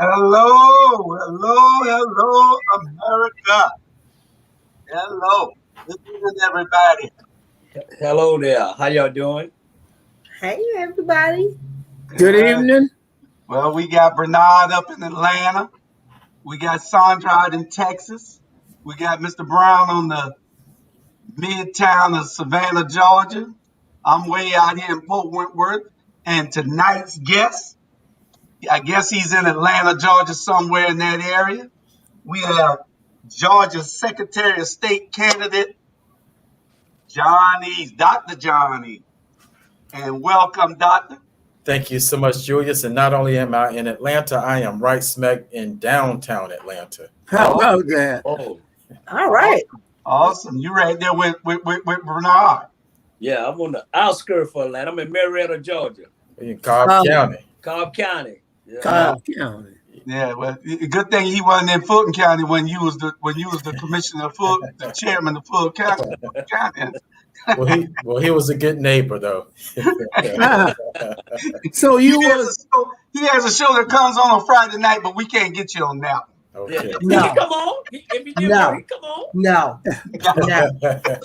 Hello, America. Hello. Good evening, everybody. Hello there. How y'all doing? Hey, everybody. Good evening. Well, we got Bernard up in Atlanta. We got Sandra out in Texas. We got Mr. Brown on the midtown of Savannah, Georgia. I'm way out here in Fort Wentworth. And tonight's guest, I guess he's in Atlanta, Georgia, somewhere in that area. We have Georgia's Secretary of State candidate, John Eaves, Dr. John Eaves. And welcome, Doctor. Thank you so much, Julius. And not only am I in Atlanta, I am right smack in downtown Atlanta. How about that? Oh, All right. Awesome. You right there with Bernard. yeah, I'm on the outskirts of Atlanta. I'm in Marietta, Georgia. In Cobb County. Cobb County. Yeah. Cobb County. Yeah, well, good thing he wasn't in Fulton County when you was the commissioner of Fulton, the chairman of Fulton County. Well, he was a good neighbor, though. So he has a show that comes on Friday night, but we can't get you on that. Okay. Yeah. No. He come on. If he did, No. he come on. No. No.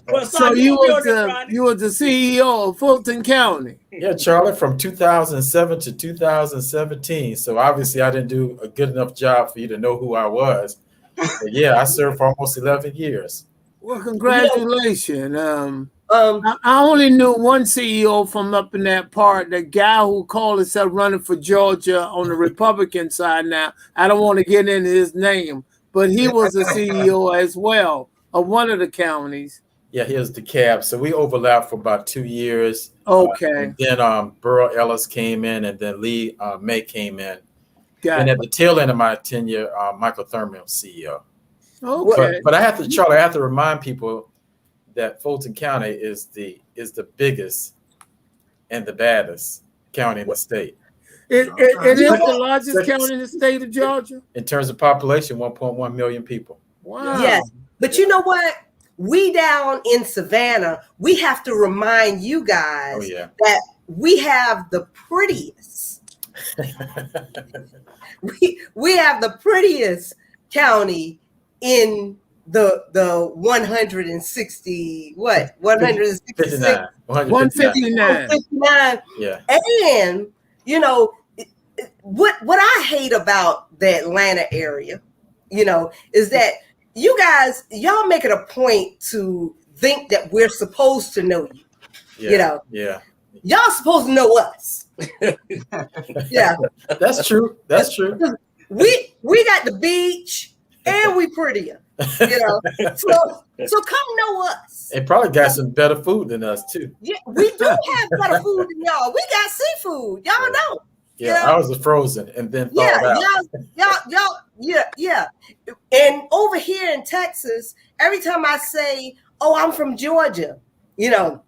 Well, So son, you gonna was be on this Friday? you was the CEO of Fulton County. Yeah, Charlie, from 2007 to 2017. So obviously I didn't do a good enough job for you to know who I was. But yeah, I served for almost 11 years. Well, congratulations. I only knew one CEO from up in that part, the guy who called himself running for Georgia on the Republican side now. I don't want to get into his name, but he was a CEO as well of one of the counties. Yeah, here's the cab. So we overlapped for about 2 years. Okay. Then Burl Ellis came in, and then Lee May came in. Got And it. at the tail end of my tenure, Michael Thurman was CEO. Okay. But I have to remind people that Fulton County is the biggest and the baddest county in the state. It is the largest county in the state of Georgia. In terms of population, 1.1 million people. Wow. Yes. But you know what? We down in Savannah, we have to remind you guys that we have the prettiest. we have the prettiest county in the 160 what 166 159. Yeah. And you know what I hate about the Atlanta area, is that y'all make it a point to think that we're supposed to know you. Y'all supposed to know us. Yeah. That's true. We got the beach and we prettier. You know, so come know us. They probably got some better food than us too. Yeah, we do have better food than y'all. We got seafood. Y'all don't. Yeah, you know? ours is frozen and then thawed out. Yeah. And over here in Texas, every time I say, "Oh, I'm from Georgia," you know,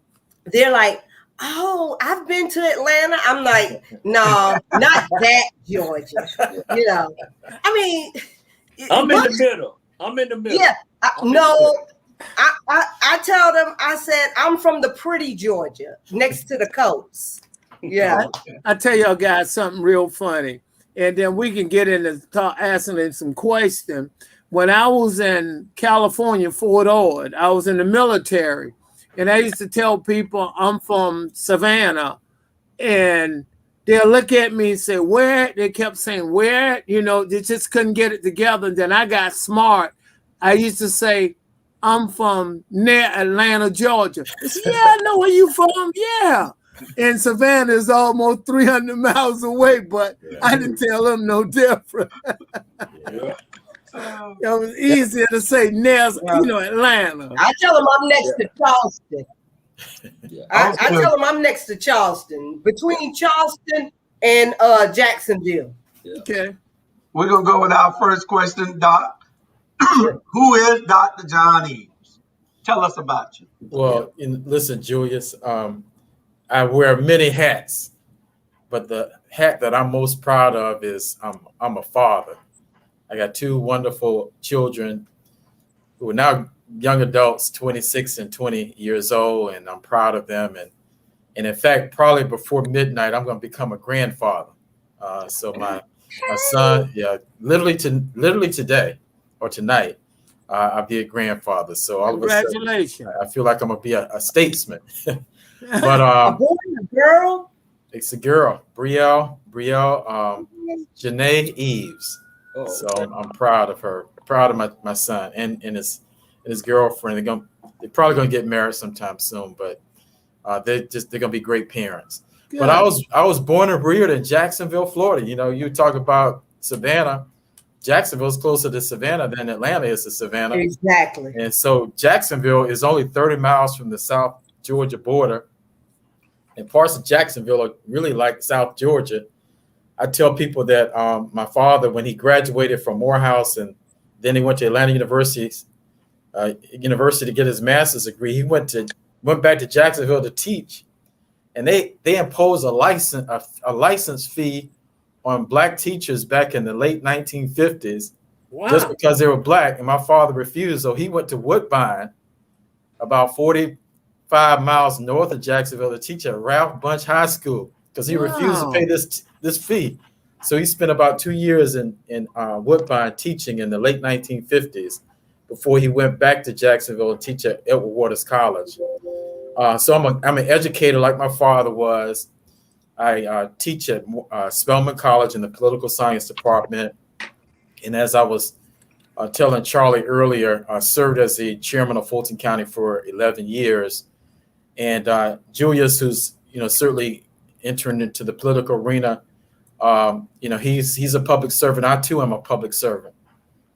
they're like, "Oh, I've been to Atlanta." I'm like, "No, not that Georgia." You know, I mean, I'm in the middle. Yeah, I tell them, I said, I'm from the pretty Georgia, next to the coast. Yeah. I tell y'all guys something real funny, and then we can get into asking them some questions. When I was in California, Fort Ord, I was in the military, and I used to tell people I'm from Savannah, and they'll look at me and say, "Where?" They kept saying, "Where?" You know, they just couldn't get it together. And then I got smart. I used to say, "I'm from near Atlanta, Georgia." They said, "Yeah, I know where you from." Yeah. And Savannah is almost 300 miles away, but I didn't tell them no different. It was easier to say near, Atlanta. I tell them I'm next to Charleston. I tell them I'm next to Charleston, between Charleston and Jacksonville. Okay. We're going to go with our first question, Doc. Who is Dr. John Eaves? Tell us about you. Well, listen, Julius, I wear many hats, but the hat that I'm most proud of is I'm a father. I got two wonderful children who are now young adults, 26 and 20 years old, and I'm proud of them. And in fact, probably before midnight, I'm going to become a grandfather. So my son, literally today or tonight, I'll be a grandfather. So all congratulations. Of a sudden, I feel like I'm going to be a statesman. But a boy and a girl? It's a girl, Brielle, Janae Eaves. Oh, so I'm proud of her, proud of my son and his girlfriend. They're probably gonna get married sometime soon, but they're gonna be great parents. Good. But I was born and reared in Jacksonville, Florida. You know, you talk about Savannah. Jacksonville's closer to Savannah than Atlanta is to Savannah. Exactly. And so Jacksonville is only 30 miles from the South Georgia border. And parts of Jacksonville are really like South Georgia. I tell people that my father, when he graduated from Morehouse and then he went to Atlanta University to get his master's degree, he went back to Jacksonville to teach, and they imposed a license fee on black teachers back in the late 1950s, just because they were black, and my father refused. So he went to Woodbine, about 45 miles north of Jacksonville, to teach at Ralph Bunche High School because he refused to pay this fee. So he spent about 2 years in Woodbine teaching in the late 1950s before he went back to Jacksonville and teach at Edward Waters College. So I'm an educator like my father was. I teach at Spelman College in the political science department. And as I was telling Charlie earlier, I served as the chairman of Fulton County for 11 years. And Julius, who's certainly entering into the political arena, he's a public servant. I too am a public servant.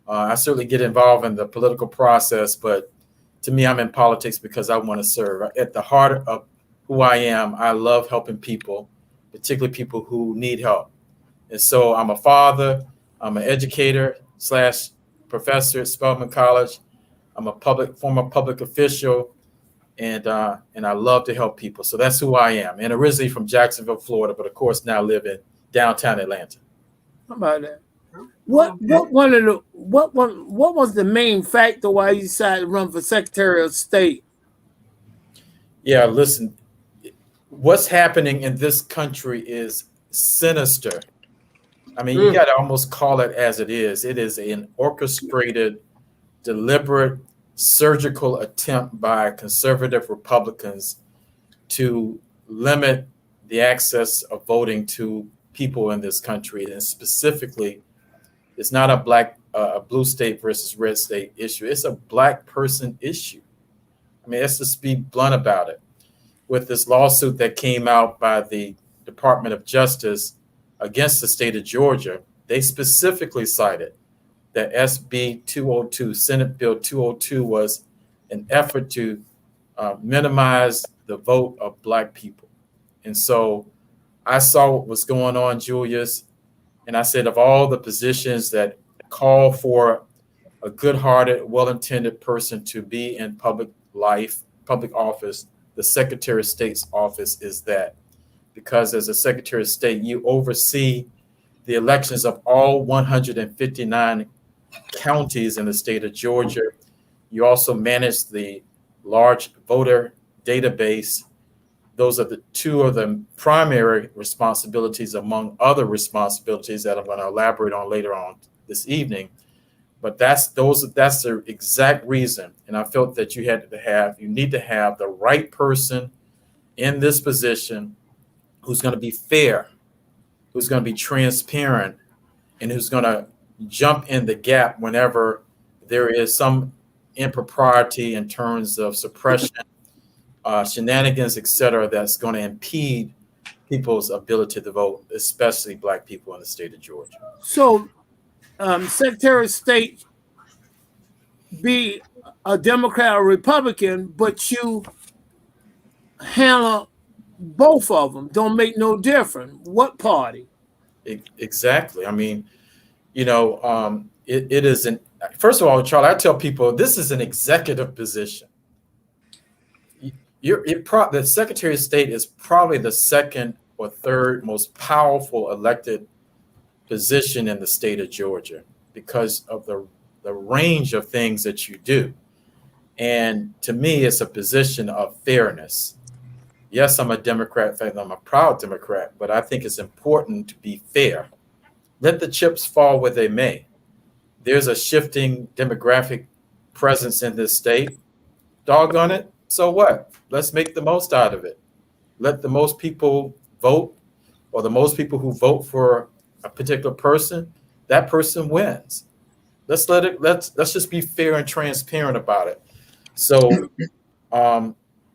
I certainly get involved in the political process, but to me, I'm in politics because I want to serve. At the heart of who I am, I love helping people, particularly people who need help. And so I'm a father, I'm an educator / professor at Spelman College. I'm a former public official, and I love to help people. So that's who I am. And originally from Jacksonville, Florida, but of course now live in downtown Atlanta. How about that? What was the main factor why you decided to run for Secretary of State? Yeah, listen, what's happening in this country is sinister. I mean, you got to almost call it as it is. It is an orchestrated, deliberate, surgical attempt by conservative Republicans to limit the access of voting to people in this country. And specifically, it's not a blue state versus red state issue. It's a black person issue. I mean, let's just be blunt about it. With this lawsuit that came out by the Department of Justice against the state of Georgia, they specifically cited that SB 202, Senate Bill 202, was an effort to minimize the vote of Black people. And so I saw what was going on, Julius, and I said, of all the positions that call for a good-hearted, well-intended person to be in public life, public office, the Secretary of State's office is that. Because as a Secretary of State, you oversee the elections of all 159 counties in the state of Georgia. You also manage the large voter database. Those are the two of the primary responsibilities among other responsibilities that I'm going to elaborate on later on this evening. But that's the exact reason. And I felt that you need to have the right person in this position who's going to be fair, who's going to be transparent, and who's going to jump in the gap whenever there is some impropriety in terms of suppression, shenanigans, et cetera, that's going to impede people's ability to vote, especially Black people in the state of Georgia. So, Secretary of State be a Democrat or Republican, but you handle both of them. Don't make no difference. What party? Exactly. I mean, you know, it is first of all, Charlie, I tell people this is an executive position. The Secretary of State is probably the second or third most powerful elected position in the state of Georgia because of the range of things that you do. And to me, it's a position of fairness. Yes, I'm a Democrat. In fact, I'm a proud Democrat, but I think it's important to be fair. Let the chips fall where they may. There's a shifting demographic presence in this state. Doggone it. So what? Let's make the most out of it. Let the most people vote, or the most people who vote for a particular person, that person wins. Let's just be fair and transparent about it. So,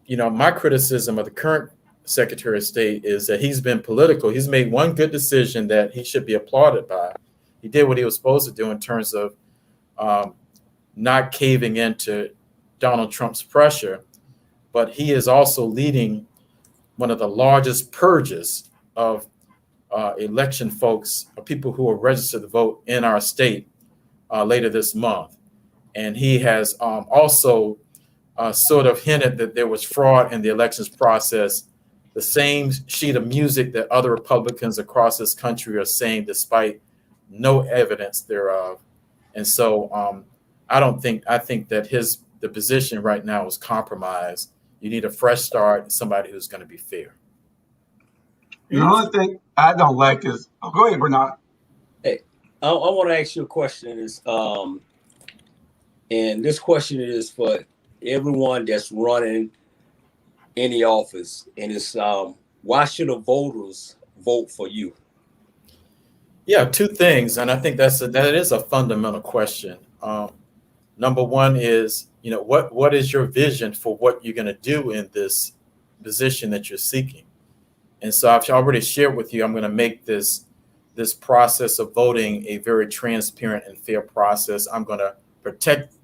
you know, my criticism of the current Secretary of State is that he's been political. He's made one good decision that he should be applauded by. He did what he was supposed to do in terms of not caving into Donald Trump's pressure, but he is also leading one of the largest purges of election folks, or people who are registered to vote in our state later this month. And he has also sort of hinted that there was fraud in the elections process, the same sheet of music that other Republicans across this country are saying, despite no evidence thereof. And so I think that the position right now is compromised. You need a fresh start, somebody who's going to be fair. The only thing I don't like is, go ahead, Bernard. Hey, I want to ask you a question. And this question is for everyone that's running any office, and it's why should the voters vote for you? Yeah, two things, and I think that is a fundamental question. Number one is, you know, what is your vision for what you're going to do in this position that you're seeking? And so I've already shared with you, I'm going to make this process of voting a very transparent and fair process. I'm going to protect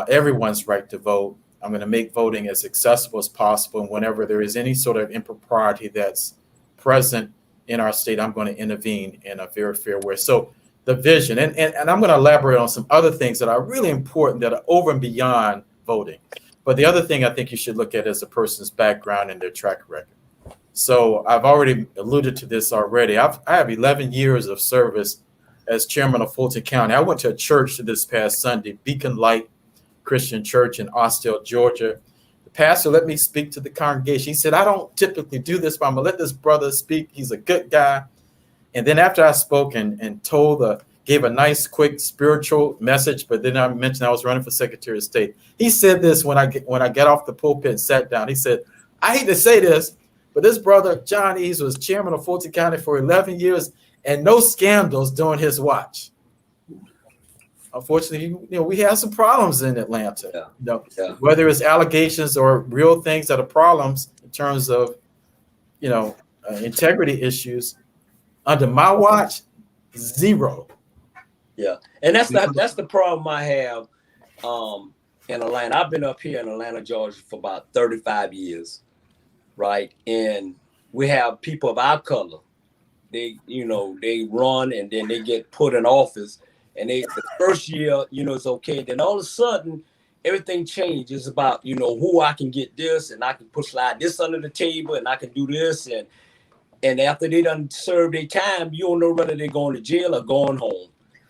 everyone's right to vote. I'm going to make voting as accessible as possible. And whenever there is any sort of impropriety that's present in our state, I'm going to intervene in a very fair way. So the vision, and I'm going to elaborate on some other things that are really important that are over and beyond voting. But the other thing I think you should look at is a person's background and their track record. So I've already alluded to this already. I have 11 years of service as chairman of Fulton County. I went to a church this past Sunday, Beacon Light Christian Church in Austell, Georgia. The pastor let me speak to the congregation. He said, I don't typically do this, but I'm going to let this brother speak. He's a good guy. And then after I spoke and gave a nice, quick spiritual message, but then I mentioned I was running for Secretary of State. He said this when I got off the pulpit and sat down. He said, I hate to say this, but this brother, John Eaves, was chairman of Fulton County for 11 years and no scandals during his watch. Unfortunately, you know, we have some problems in Atlanta. Yeah. You know, Yeah. whether it's allegations or real things that are problems in terms of, you know, integrity issues. Under my watch, zero. Yeah, and that's the problem I have in Atlanta. I've been up here in Atlanta, Georgia, for about 35 years, right? And we have people of our color. They run and then they get put in office, and the first year, it's okay. Then all of a sudden, everything changes. It's about who I can get this, and I can slide this under the table, and I can do this, and after they done serve their time, you don't know whether they're going to jail or going home.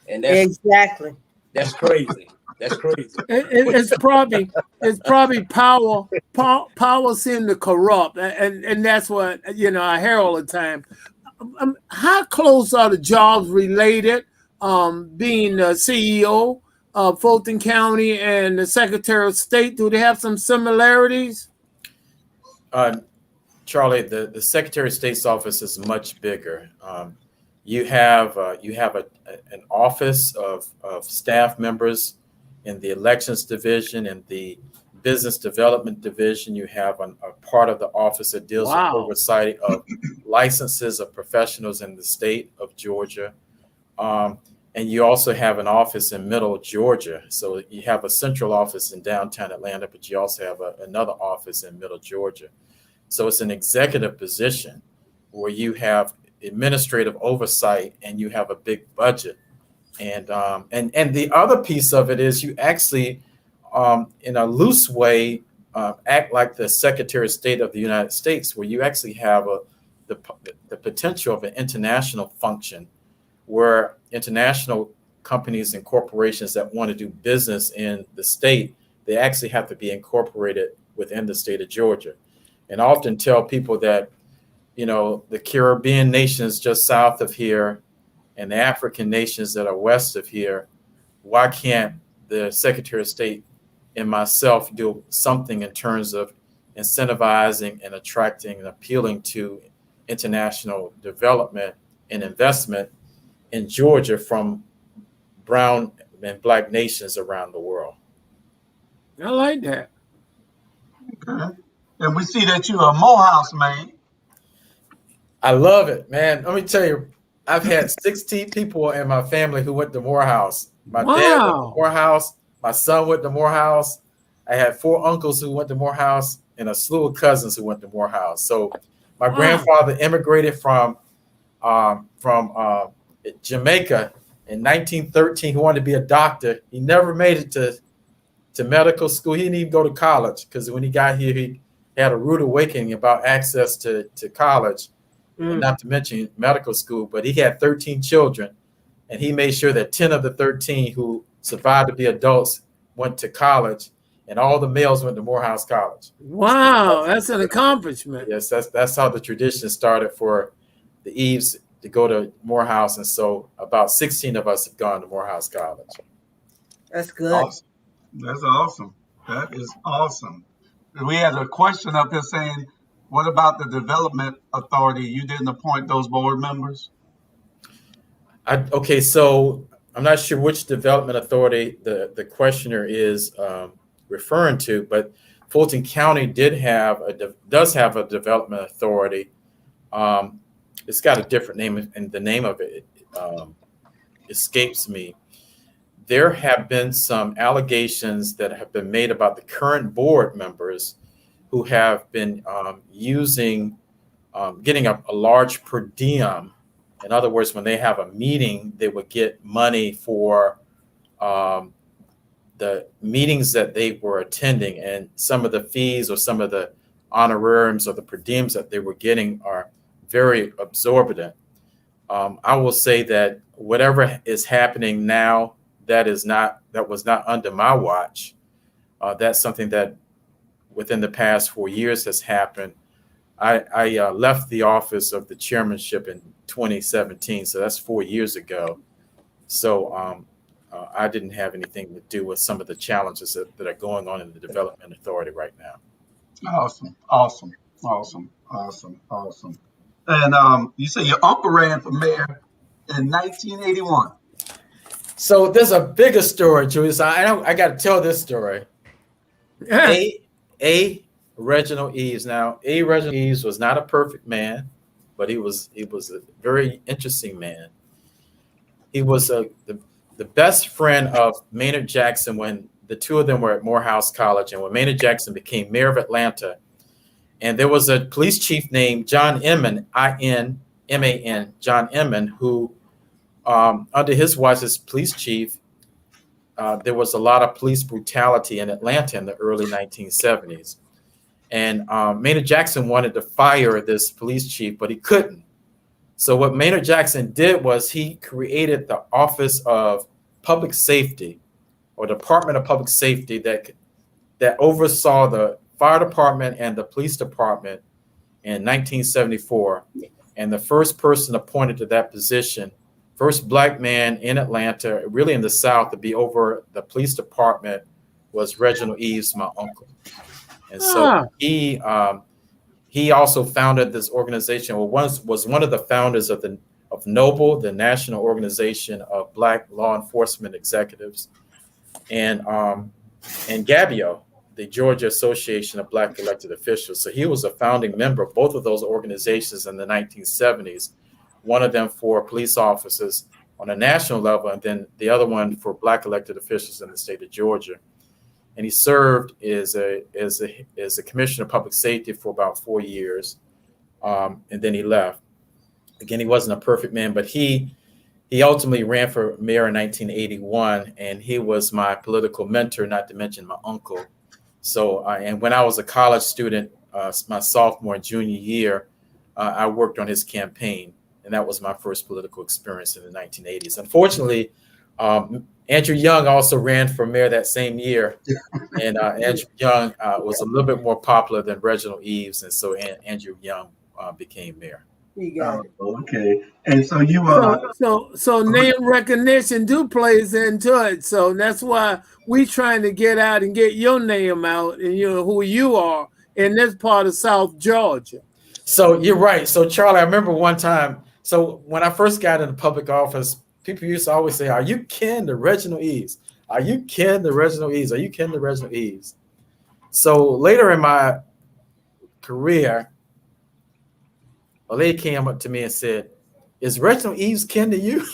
And that's crazy. That's crazy. It's probably power seem to corrupt, and that's what I hear all the time. How close are the jobs related? Being the CEO of Fulton County and the Secretary of State, do they have some similarities? Charlie, the Secretary of State's office is much bigger. You have an office of staff members in the elections division and the business development division. You have a part of the office that deals with oversight of licenses of professionals in the state of Georgia. And you also have an office in middle Georgia. So you have a central office in downtown Atlanta, but you also have another office in middle Georgia. So it's an executive position where you have administrative oversight and you have a big budget. And the other piece of it is you actually, in a loose way, act like the Secretary of State of the United States, where you actually have the potential of an international function where international companies and corporations that want to do business in the state, they actually have to be incorporated within the state of Georgia. And I often tell people that, the Caribbean nations just south of here and the African nations that are west of here, why can't the Secretary of State and myself do something in terms of incentivizing and attracting and appealing to international development and investment in Georgia from brown and black nations around the world? I like that. Okay. And we see that you're a Morehouse man. I love it, man. Let me tell you, I've had 16 people in my family who went to Morehouse. My dad went to Morehouse. My son went to Morehouse. I had 4 uncles who went to Morehouse and a slew of cousins who went to Morehouse. So my grandfather immigrated from Jamaica in 1913. He wanted to be a doctor. He never made it to medical school. He didn't even go to college because when he got here, he had a rude awakening about access to college, and not to mention medical school. But he had 13 children, and he made sure that 10 of the 13 who survived to be adults went to college, and all the males went to Morehouse College. Wow, that's an accomplishment. Yes, that's how the tradition started for the Eaves to go to Morehouse, and so about 16 of us have gone to Morehouse College. That's good. Awesome. That's awesome. That is awesome. We had a question up here saying, what about the development authority? You didn't appoint those board members? Okay, so I'm not sure which development authority the questioner is referring to, but Fulton County does have a development authority. It's got a different name, and the name of it escapes me. There have been some allegations that have been made about the current board members who have been getting a large per diem. In other words, when they have a meeting, they would get money for the meetings that they were attending, and some of the fees or some of the honorariums or the per diems that they were getting are very exorbitant. I will say that whatever is happening now, that was not under my watch. That's something that within the past 4 years has happened. I left the office of the chairmanship in 2017, so that's 4 years ago. So I didn't have anything to do with some of the challenges that are going on in the development authority right now. Awesome. And you say your uncle ran for mayor in 1981. So there's a bigger story, Julius. I got to tell this story. Reginald Eaves. Now, Reginald Eaves was not a perfect man, but he was a very interesting man. He was the the best friend of Maynard Jackson when the two of them were at Morehouse College, and when Maynard Jackson became mayor of Atlanta. And there was a police chief named John Inman, I-N-M-A-N, John Inman, who under his watch as police chief, there was a lot of police brutality in Atlanta in the early 1970s. And Maynard Jackson wanted to fire this police chief, but he couldn't. So what Maynard Jackson did was he created the Office of Public Safety, or Department of Public Safety, that oversaw the fire department and the police department in 1974. And the first person appointed to that position, first Black man in Atlanta, really in the South, to be over the police department was Reginald Eaves, my uncle. And so he also founded this organization, or was one of the founders of NOBLE, the National Organization of Black Law Enforcement Executives, and GABIO, the Georgia Association of Black Elected Officials. So he was a founding member of both of those organizations in the 1970s, one of them for police officers on a national level, and then the other one for Black elected officials in the state of Georgia. And he served as a commissioner of public safety for about 4 years, and then he left. Again, he wasn't a perfect man, but he ultimately ran for mayor in 1981, and he was my political mentor, not to mention my uncle. So, and when I was a college student, my sophomore and junior year, I worked on his campaign, and that was my first political experience in the 1980s. Unfortunately, Andrew Young also ran for mayor that same year, and Andrew Young was a little bit more popular than Reginald Eaves, and so Andrew Young became mayor. Okay, and so you so name recognition do plays into it. So that's why we trying to get out and get your name out, and you know who you are in this part of South Georgia. So you're right. So Charlie, I remember one time. So when I first got into public office, people used to always say, "Are you kin to Reginald Eaves? Are you kin to Reginald Eaves? Are you kin to Reginald Eaves?" So later in my career, a lady came up to me and said, "Is Reginald Eaves kin to you?"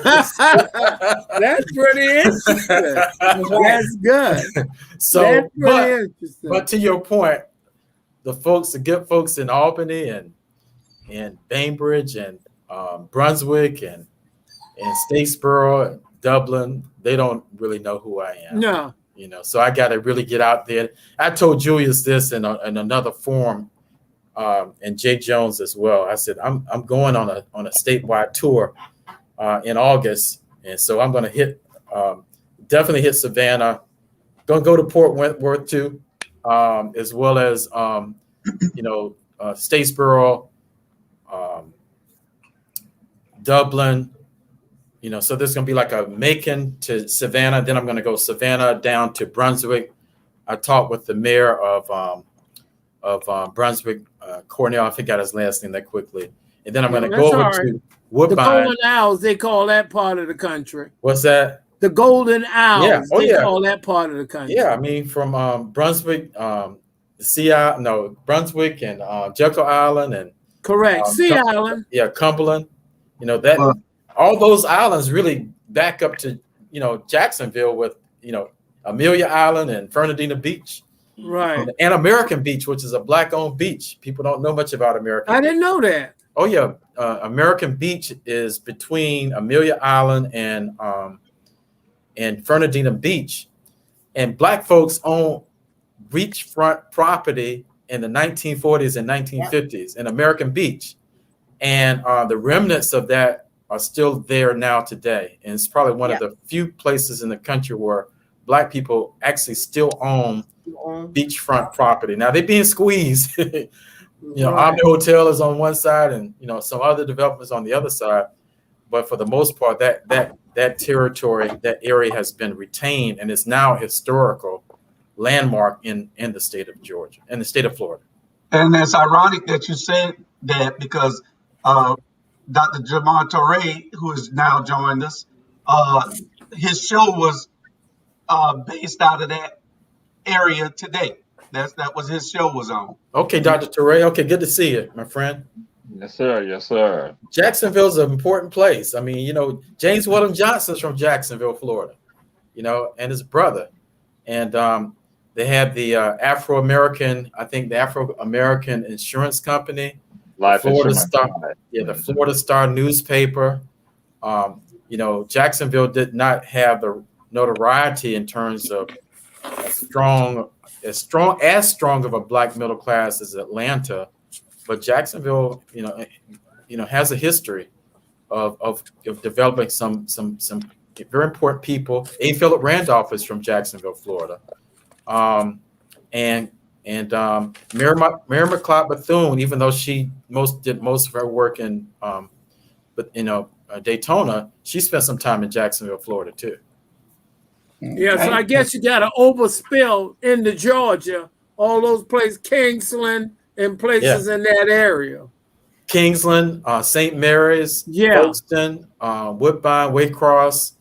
That's pretty interesting. That's good. So, that's pretty interesting. But to your point, the good folks in Albany and Bainbridge and Brunswick and Statesboro and Dublin, they don't really know who I am. No. You know, so I got to really get out there. I told Julius this in another forum, and Jake Jones as well. I said, I'm going on a statewide tour in August. And so I'm going to definitely hit Savannah, going to go to Port Wentworth too, as well as, Statesboro, Dublin, so there's going to be like a Macon to Savannah. Then I'm going to go Savannah down to Brunswick. I talked with the mayor of Brunswick, Cornell. I forgot his last name that quickly. And then I'm going to go over to Woodbine. The Golden Isles, they call that part of the country. What's that? The Golden Isles, yeah. they call that part of the country. Yeah, I mean, from Brunswick, Brunswick and Jekyll Island and correct, Sea Island. Yeah, Cumberland. All those islands really back up to Jacksonville with Amelia Island and Fernandina Beach. Right. And American Beach, which is a Black-owned beach. People don't know much about American Beach. I didn't know that. Oh, yeah. American Beach is between Amelia Island and Fernandina Beach. And Black folks own beachfront property in the 1940s and 1950s in American Beach. And the remnants of that are still there now today. And it's probably one of the few places in the country where Black people actually still own beachfront property. Now they're being squeezed. Omni Hotel is on one side and some other developments on the other side. But for the most part, that territory, that area has been retained and is now a historical landmark in the state of Georgia and the state of Florida. And it's ironic that you said that because Dr. Jamar Torre, who has now joined us, his show was based out of that area today. That was his show was on. Okay, Dr. Torre. Okay, good to see you, my friend. Yes, sir. Yes, sir. Jacksonville's an important place. I mean, you know, James Weldon Johnson's from Jacksonville, Florida, you know, and his brother. And they had the Afro-American, I think the Afro-American Insurance Company, Life Florida insurance. Star, yeah, the Florida Star newspaper. You know, Jacksonville did not have the notoriety in terms of as strong of a black middle class as Atlanta, but Jacksonville, has a history of developing some very important people. A. Philip Randolph is from Jacksonville, Florida, and Mary McLeod Bethune, even though she did most of her work in Daytona, she spent some time in Jacksonville, Florida too. Yeah, so I guess you got to overspill into Georgia, all those places, Kingsland and places in that area. Kingsland, St. Mary's, Folkestone, Woodbine, Waycross,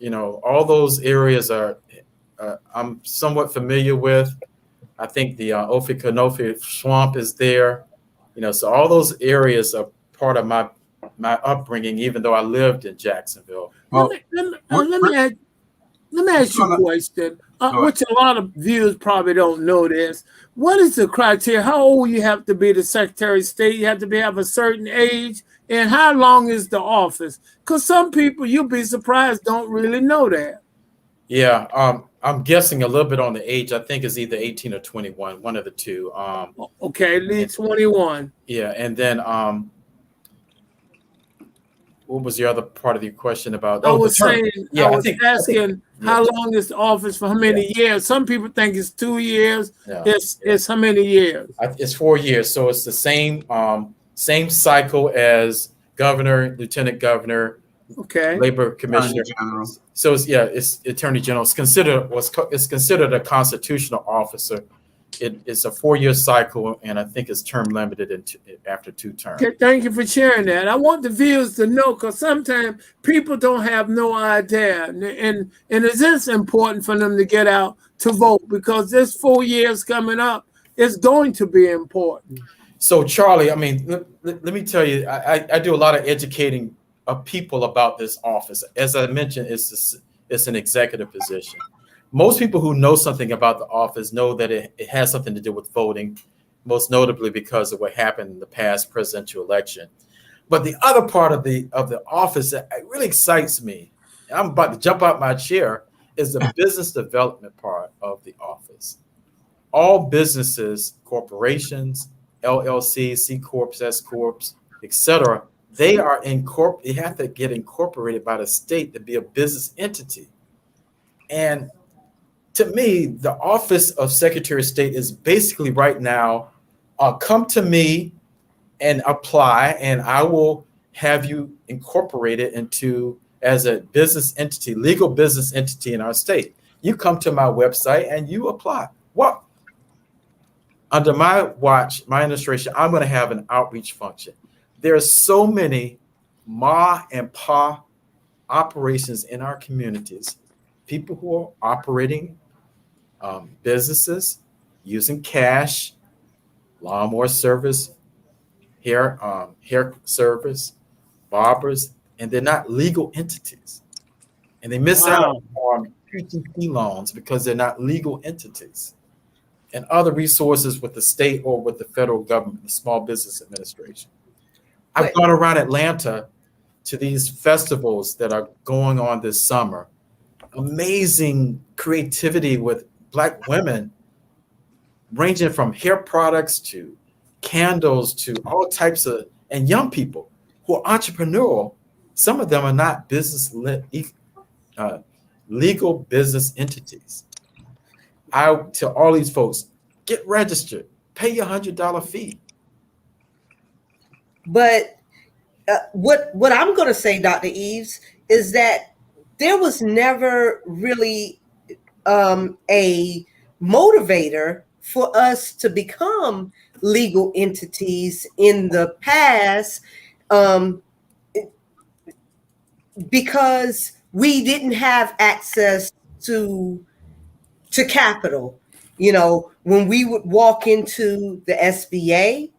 all those areas are I'm somewhat familiar with. I think the Ophir Swamp is there. So all those areas are part of my upbringing, even though I lived in Jacksonville. Let me ask you a question, which a lot of viewers probably don't know this. What is the criteria? How old you have to be the Secretary of State? You have to have a certain age? And how long is the office? Because some people, you'll be surprised, don't really know that. Yeah, I'm guessing a little bit on the age. I think it's either 18 or 21, one of the two. Okay, lead 21. Yeah, and then what was the other part of your question about? I was asking how long is the office for how many years? Some people think it's 2 years. It's how many years? It's 4 years. So it's the same cycle as governor, lieutenant governor, labor commissioner. So it's attorney general. It's considered a constitutional officer. It's a 4-year cycle, and I think it's term limited after 2 terms. Okay, thank you for sharing that. I want the viewers to know, because sometimes people don't have no idea, and it is important for them to get out to vote, because this 4 years coming up is going to be important. So, Charlie, I mean, let me tell you, I do a lot of educating of people about this office. As I mentioned, it's an executive position. Most people who know something about the office know that it has something to do with voting, most notably because of what happened in the past presidential election. But the other part of the office that really excites me, and I'm about to jump out my chair, is the business development part of the office. All businesses, corporations, LLCs, C Corps, S Corps, etc., they have to get incorporated by the state to be a business entity. And to me, the office of Secretary of State is basically right now, come to me and apply, and I will have you incorporated as a business entity, legal business entity in our state. You come to my website and you apply. Well, under my watch, my administration, I'm going to have an outreach function. There are so many Ma and Pa operations in our communities, people who are operating businesses using cash, lawnmower service, hair service, barbers, and they're not legal entities. And they miss out on PPP loans because they're not legal entities, and other resources with the state or with the federal government, the Small Business Administration. I've gone around Atlanta to these festivals that are going on this summer. Amazing creativity with Black women, ranging from hair products to candles to all types of, and young people who are entrepreneurial. Some of them are not legal business entities. I tell all these folks, get registered, pay your $100 fee. But what I'm going to say, Dr. Eaves, is that there was never really a motivator for us to become legal entities in the past, because we didn't have access to capital. When we would walk into the SBA,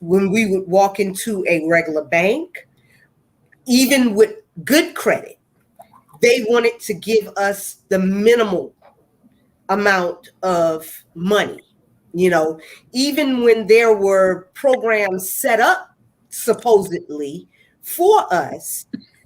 when we would walk into a regular bank, even with good credit, they wanted to give us the minimal amount of money. You know, even when there were programs set up supposedly for us,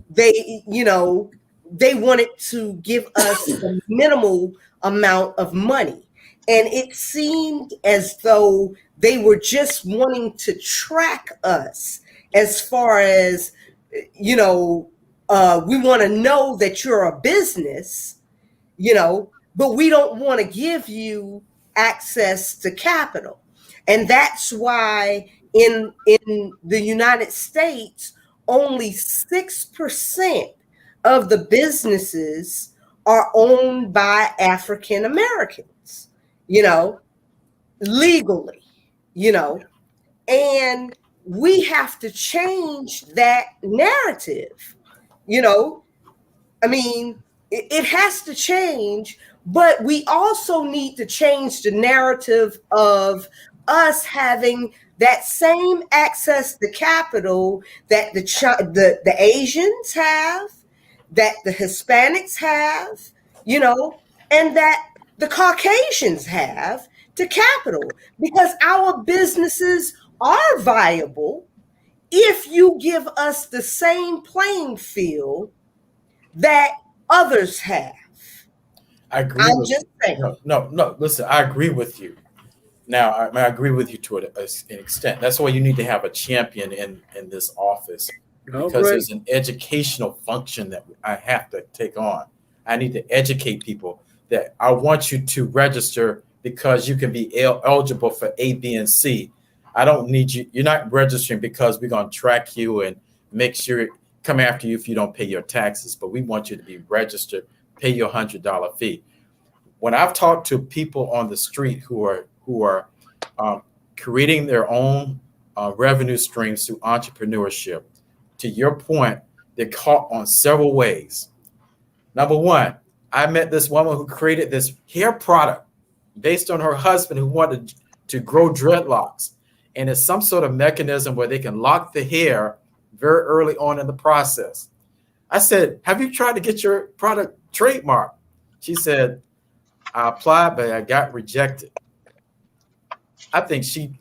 they, you know, they wanted to give us the minimal amount of money. And it seemed as though they were just wanting to track us as far as, you know, we want to know that you're a business, you know, but we don't want to give you access to capital. And that's why in the United States, only 6% of the businesses are owned by African Americans, you know, legally, you know, and we have to change that narrative, you know. I mean, it has to change, but we also need to change the narrative of us having that same access to capital that the Asians have, that the Hispanics have, you know, and that the Caucasians have to capital, because our businesses are viable if you give us the same playing field that others have. I agree. I'm just saying. No. Listen, I agree with you. Now, I agree with you to an extent. That's why you need to have a champion in this office, because there's an educational function that I have to take on. I need to educate people that I want you to register because you can be eligible for A, B, and C. I don't need you. You're not registering because we're going to track you and make sure come after you if you don't pay your taxes, but we want you to be registered, pay your $100 fee. When I've talked to people on the street who are creating their own revenue streams through entrepreneurship, to your point, they're caught on several ways. Number one, I met this woman who created this hair product based on her husband who wanted to grow dreadlocks. And it's some sort of mechanism where they can lock the hair very early on in the process. I said, have you tried to get your product trademarked? She said, I applied, but I got rejected. I think she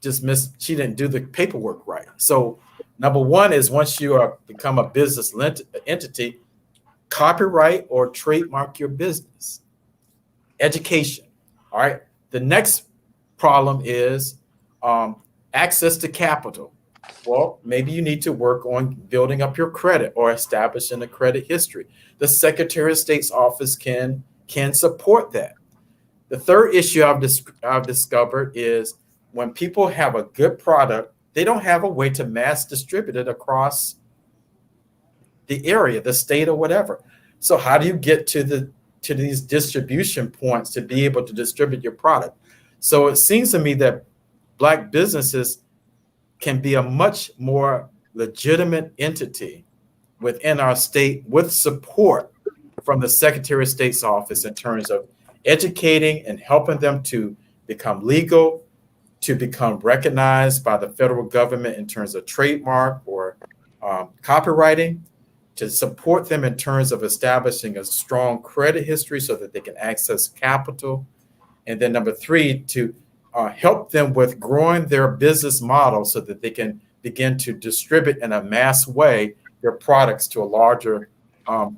just she didn't do the paperwork right. So number one is once you become a business entity, copyright or trademark your business. Education. All right. The next problem is access to capital. Well, maybe you need to work on building up your credit or establishing a credit history. The Secretary of State's office can support that. The third issue I've discovered is when people have a good product, they don't have a way to mass distribute it across the area, the state, or whatever. So how do you get to these distribution points to be able to distribute your product? So it seems to me that Black businesses can be a much more legitimate entity within our state with support from the Secretary of State's office in terms of educating and helping them to become legal, to become recognized by the federal government in terms of trademark or copywriting, to support them in terms of establishing a strong credit history so that they can access capital. And then number three, to help them with growing their business model so that they can begin to distribute in a mass way their products to a larger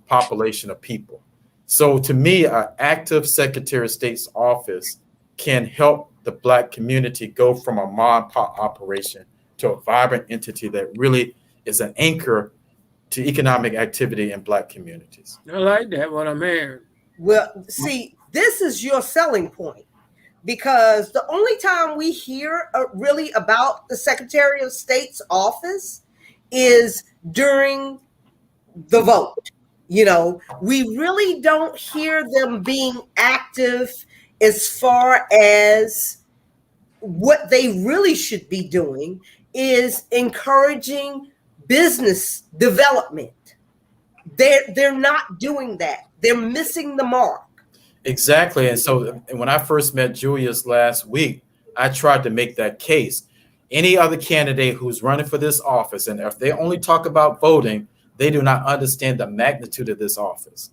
population of people. So to me, an active Secretary of State's office can help the Black community go from a mom and pop operation to a vibrant entity that really is an anchor to economic activity in Black communities. I like that, what I'm hearing. Well, see, this is your selling point, because the only time we hear really about the Secretary of State's office is during the vote. You know, we really don't hear them being active as far as what they really should be doing is encouraging business development. They're not doing that. They're missing the mark. Exactly. And so when I first met Julius last week, I tried to make that case. any other candidate who's running for this office, and if they only talk about voting, they do not understand the magnitude of this office.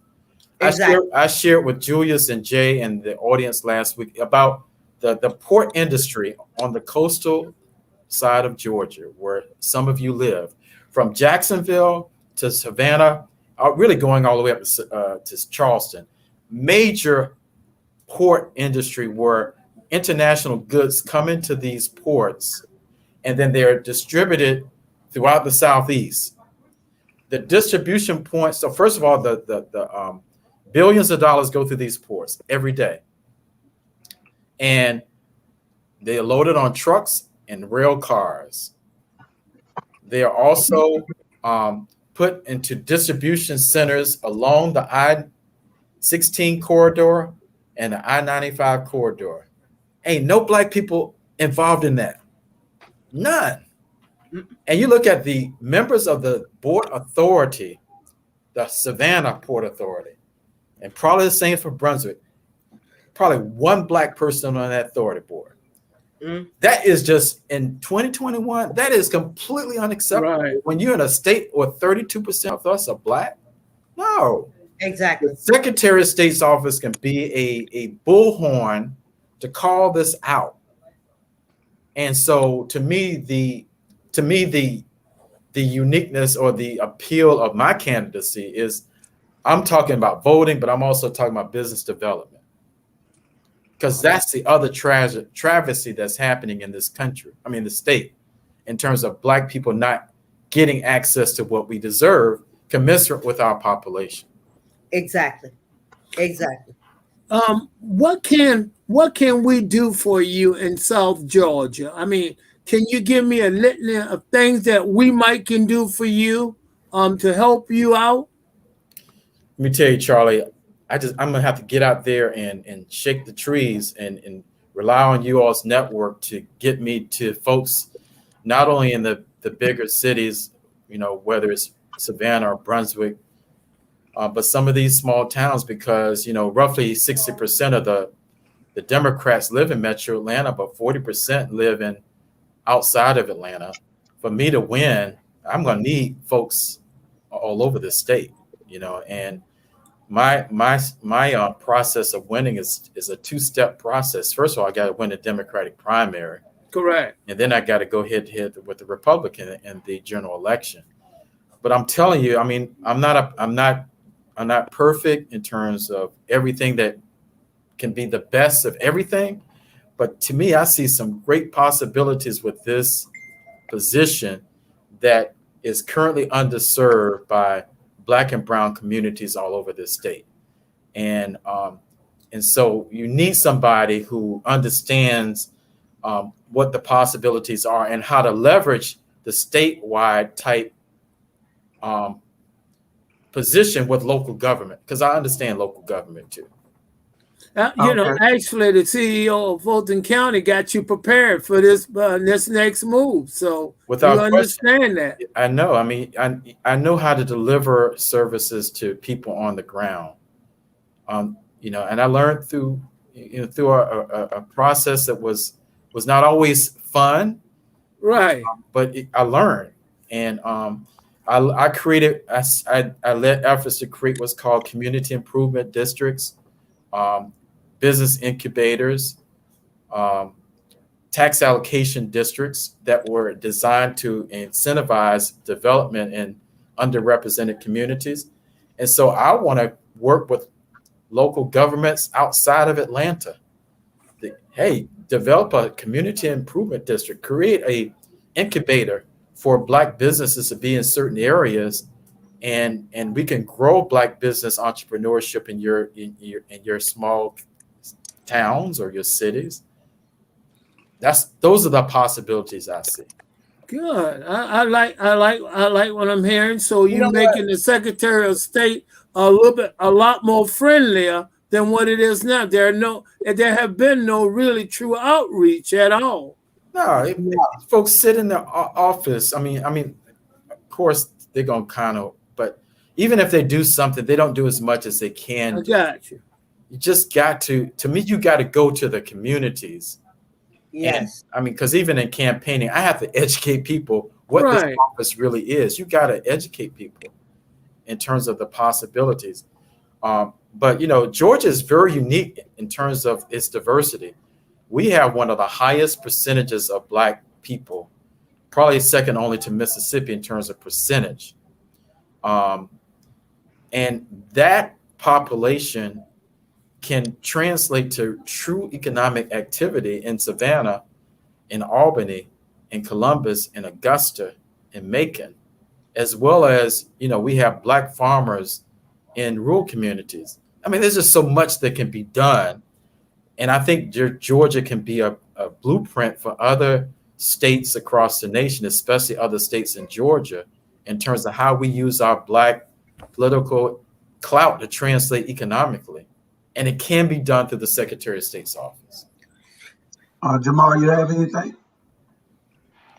Exactly. I shared with Julius and Jay and the audience last week about the port industry on the coastal side of Georgia, where some of you live, from Jacksonville to Savannah, really going all the way up to Charleston. Major port industry where international goods come into these ports and then they're distributed throughout the Southeast. The distribution points, so first of all, the billions of dollars go through these ports every day. And they are loaded on trucks and rail cars. They are also put into distribution centers along the I-16 corridor and the I-95 corridor. Ain't no black people involved in that. None. And you look at the members of the Port Authority, the Savannah Port Authority, and probably the same for Brunswick, probably one black person on that authority board. That is just in 2021, that is completely unacceptable. Right. When you're in a state where 32% of us are black, no. Exactly. The Secretary of State's office can be a bullhorn to call this out. And so to me, the uniqueness or the appeal of my candidacy is I'm talking about voting, but I'm also talking about business development. Because that's the other travesty that's happening in this country, I mean, the state, in terms of black people not getting access to what we deserve, commensurate with our population. Exactly. Exactly. What can we do for you in South Georgia? I mean, can you give me a litany of things that we can do for you to help you out? Let me tell you, Charlie, I'm gonna have to get out there and shake the trees and rely on you all's network to get me to folks not only in the bigger cities, you know, whether it's Savannah or Brunswick, but some of these small towns, because, you know, roughly 60% of the Democrats live in Metro Atlanta, but 40% live in outside of Atlanta. For me to win, I'm gonna need folks all over the state, you know, and my process of winning is a two-step process. First of all, I got to win the Democratic primary. Correct. And then I got to go head to head with the Republican in the general election. But I'm telling you, I mean, I'm not perfect in terms of everything that can be the best of everything. But to me, I see some great possibilities with this position that is currently underserved by Black and brown communities all over this state. And so you need somebody who understands what the possibilities are and how to leverage the statewide type position with local government, because I understand local government too. You know, actually, the CEO of Fulton County got you prepared for this next move. So without you understand that. I know. I mean, I know how to deliver services to people on the ground. You know, and I learned through a process that was not always fun, right? But I learned, and I led efforts to create what's called community improvement districts. Business incubators, tax allocation districts that were designed to incentivize development in underrepresented communities. And so I want to work with local governments outside of Atlanta. Hey, develop a community improvement district, create a incubator for Black businesses to be in certain areas, and we can grow Black business entrepreneurship in your small towns or your cities. Those are the possibilities I see. Good. I like what I'm hearing. So you're making the Secretary of State a lot more friendlier than what it is now. There have been no really true outreach at all. No, folks sit in the office. I mean, of course they're gonna kind of, but even if they do something, they don't do as much as they can. I got you. You just got to me, you got to go to the communities Yes. And I mean, because even in campaigning, I have to educate people what this office really is. You got to educate people in terms of the possibilities. But Georgia is very unique in terms of its diversity. We have one of the highest percentages of Black people, probably second only to Mississippi in terms of percentage. And that population can translate to true economic activity in Savannah, in Albany, in Columbus, in Augusta, in Macon, as well as, we have Black farmers in rural communities. I mean, there's just so much that can be done. And I think Georgia can be a blueprint for other states across the nation, especially other states in Georgia, in terms of how we use our Black political clout to translate economically. And it can be done through the Secretary of State's office. Jamal, you have anything?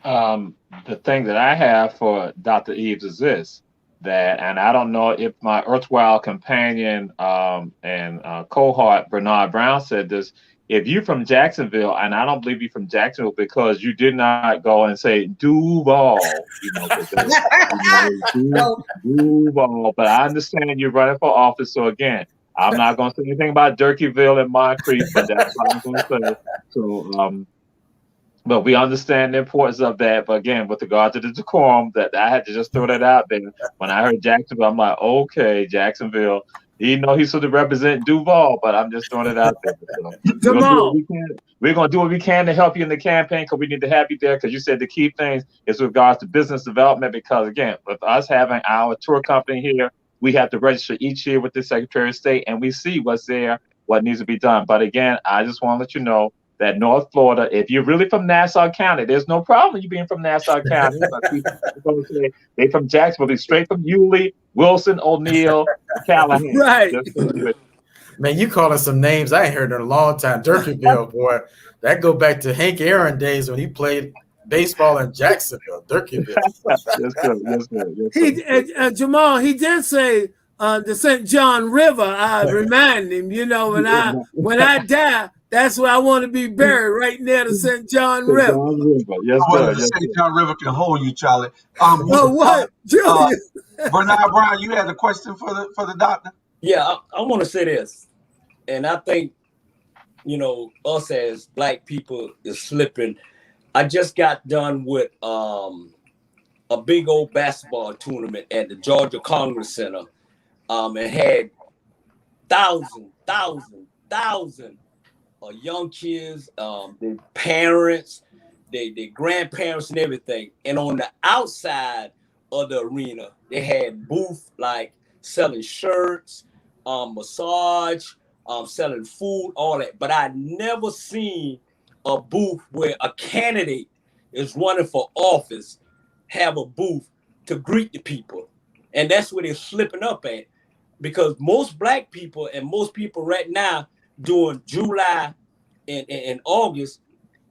The thing that I have for Dr. Eaves is this, and I don't know if my erstwhile companion and cohort Bernard Brown said this. If you're from Jacksonville, and I don't believe you're from Jacksonville because you did not go and say Duval, Duval. But I understand you're running for office, so again, I'm not going to say anything about Durkeeville and Moncrief, but that's what I'm going to say. So, but we understand the importance of that. But again, with regard to the decorum, that I had to just throw that out there. When I heard Jacksonville, I'm like, okay, Jacksonville. He's supposed to represent Duval, but I'm just throwing it out there. So we're going to do what we can to help you in the campaign because we need to have you there because you said the key things is with regards to business development because, again, with us having our tour company here, we have to register each year with the Secretary of State, and we see what's there, what needs to be done. But again, I just want to let you know that North Florida, if you're really from Nassau County, there's no problem you being from Nassau County. They from Jacksonville, they straight from Yulee, Wilson, O'Neill, Callahan. Right. Man, you calling some names I ain't heard in a long time. Durkeeville, boy, that go back to Hank Aaron days when he played baseball in Jacksonville. Durkeeville. Yes, Jamal, he did say the St. John River. I remind him, when I die, that's where I want to be buried, right near the St. John River. Yes, the St. John River can hold you, Charlie. What? Julius? Bernard Brown, you had a question for the doctor? Yeah, I want to say this, and I think us as Black people is slipping. I just got done with a big old basketball tournament at the Georgia Congress Center, and had thousands of young kids, their parents, their grandparents, and everything. And on the outside of the arena, they had booths like selling shirts, massage, selling food, all that. But I never seen a booth where a candidate is running for office have a booth to greet the people. And that's where they're slipping up at. Because most Black people and most people right now during July and August,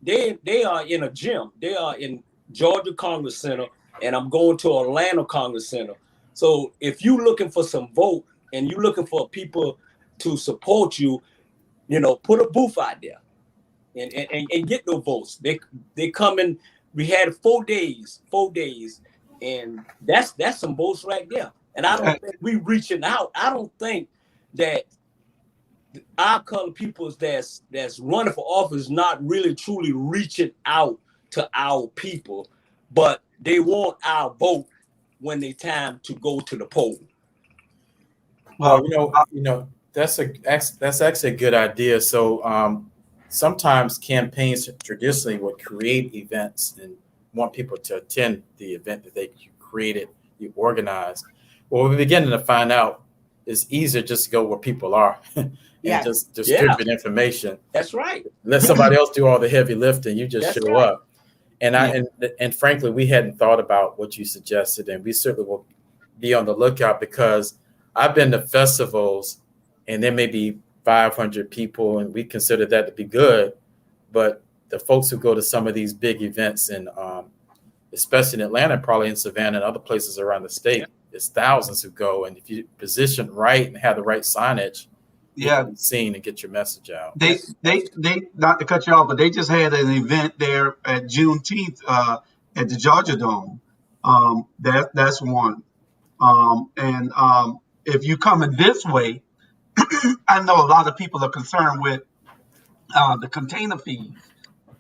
they are in a gym. They are in Georgia Congress Center, and I'm going to Atlanta Congress Center. So if you're looking for some vote and you're looking for people to support you, put a booth out there and get those votes. They come in. We had 4 days, and that's some votes right there. And I don't think we reaching out. I don't think that our colored peoples that's running for office not really truly reaching out to our people, but they want our vote when they time to go to the poll. Well, that's actually a good idea. So sometimes campaigns traditionally would create events and want people to attend the event that they created, you organized. Well, we're beginning to find out it's easier just to go where people are and just distribute information. That's right. Let somebody else do all the heavy lifting. You just show up. And and frankly, we hadn't thought about what you suggested, and we certainly will be on the lookout because I've been to festivals and there may be 500 people, and we consider that to be good. But the folks who go to some of these big events, and especially in Atlanta, probably in Savannah and other places around the state, it's thousands who go. And if you position right and have the right signage, Yeah, be seen and get your message out. They not to cut you off, but they just had an event there at Juneteenth at the Georgia Dome. That's one. If you coming this way, I know a lot of people are concerned with the container fees,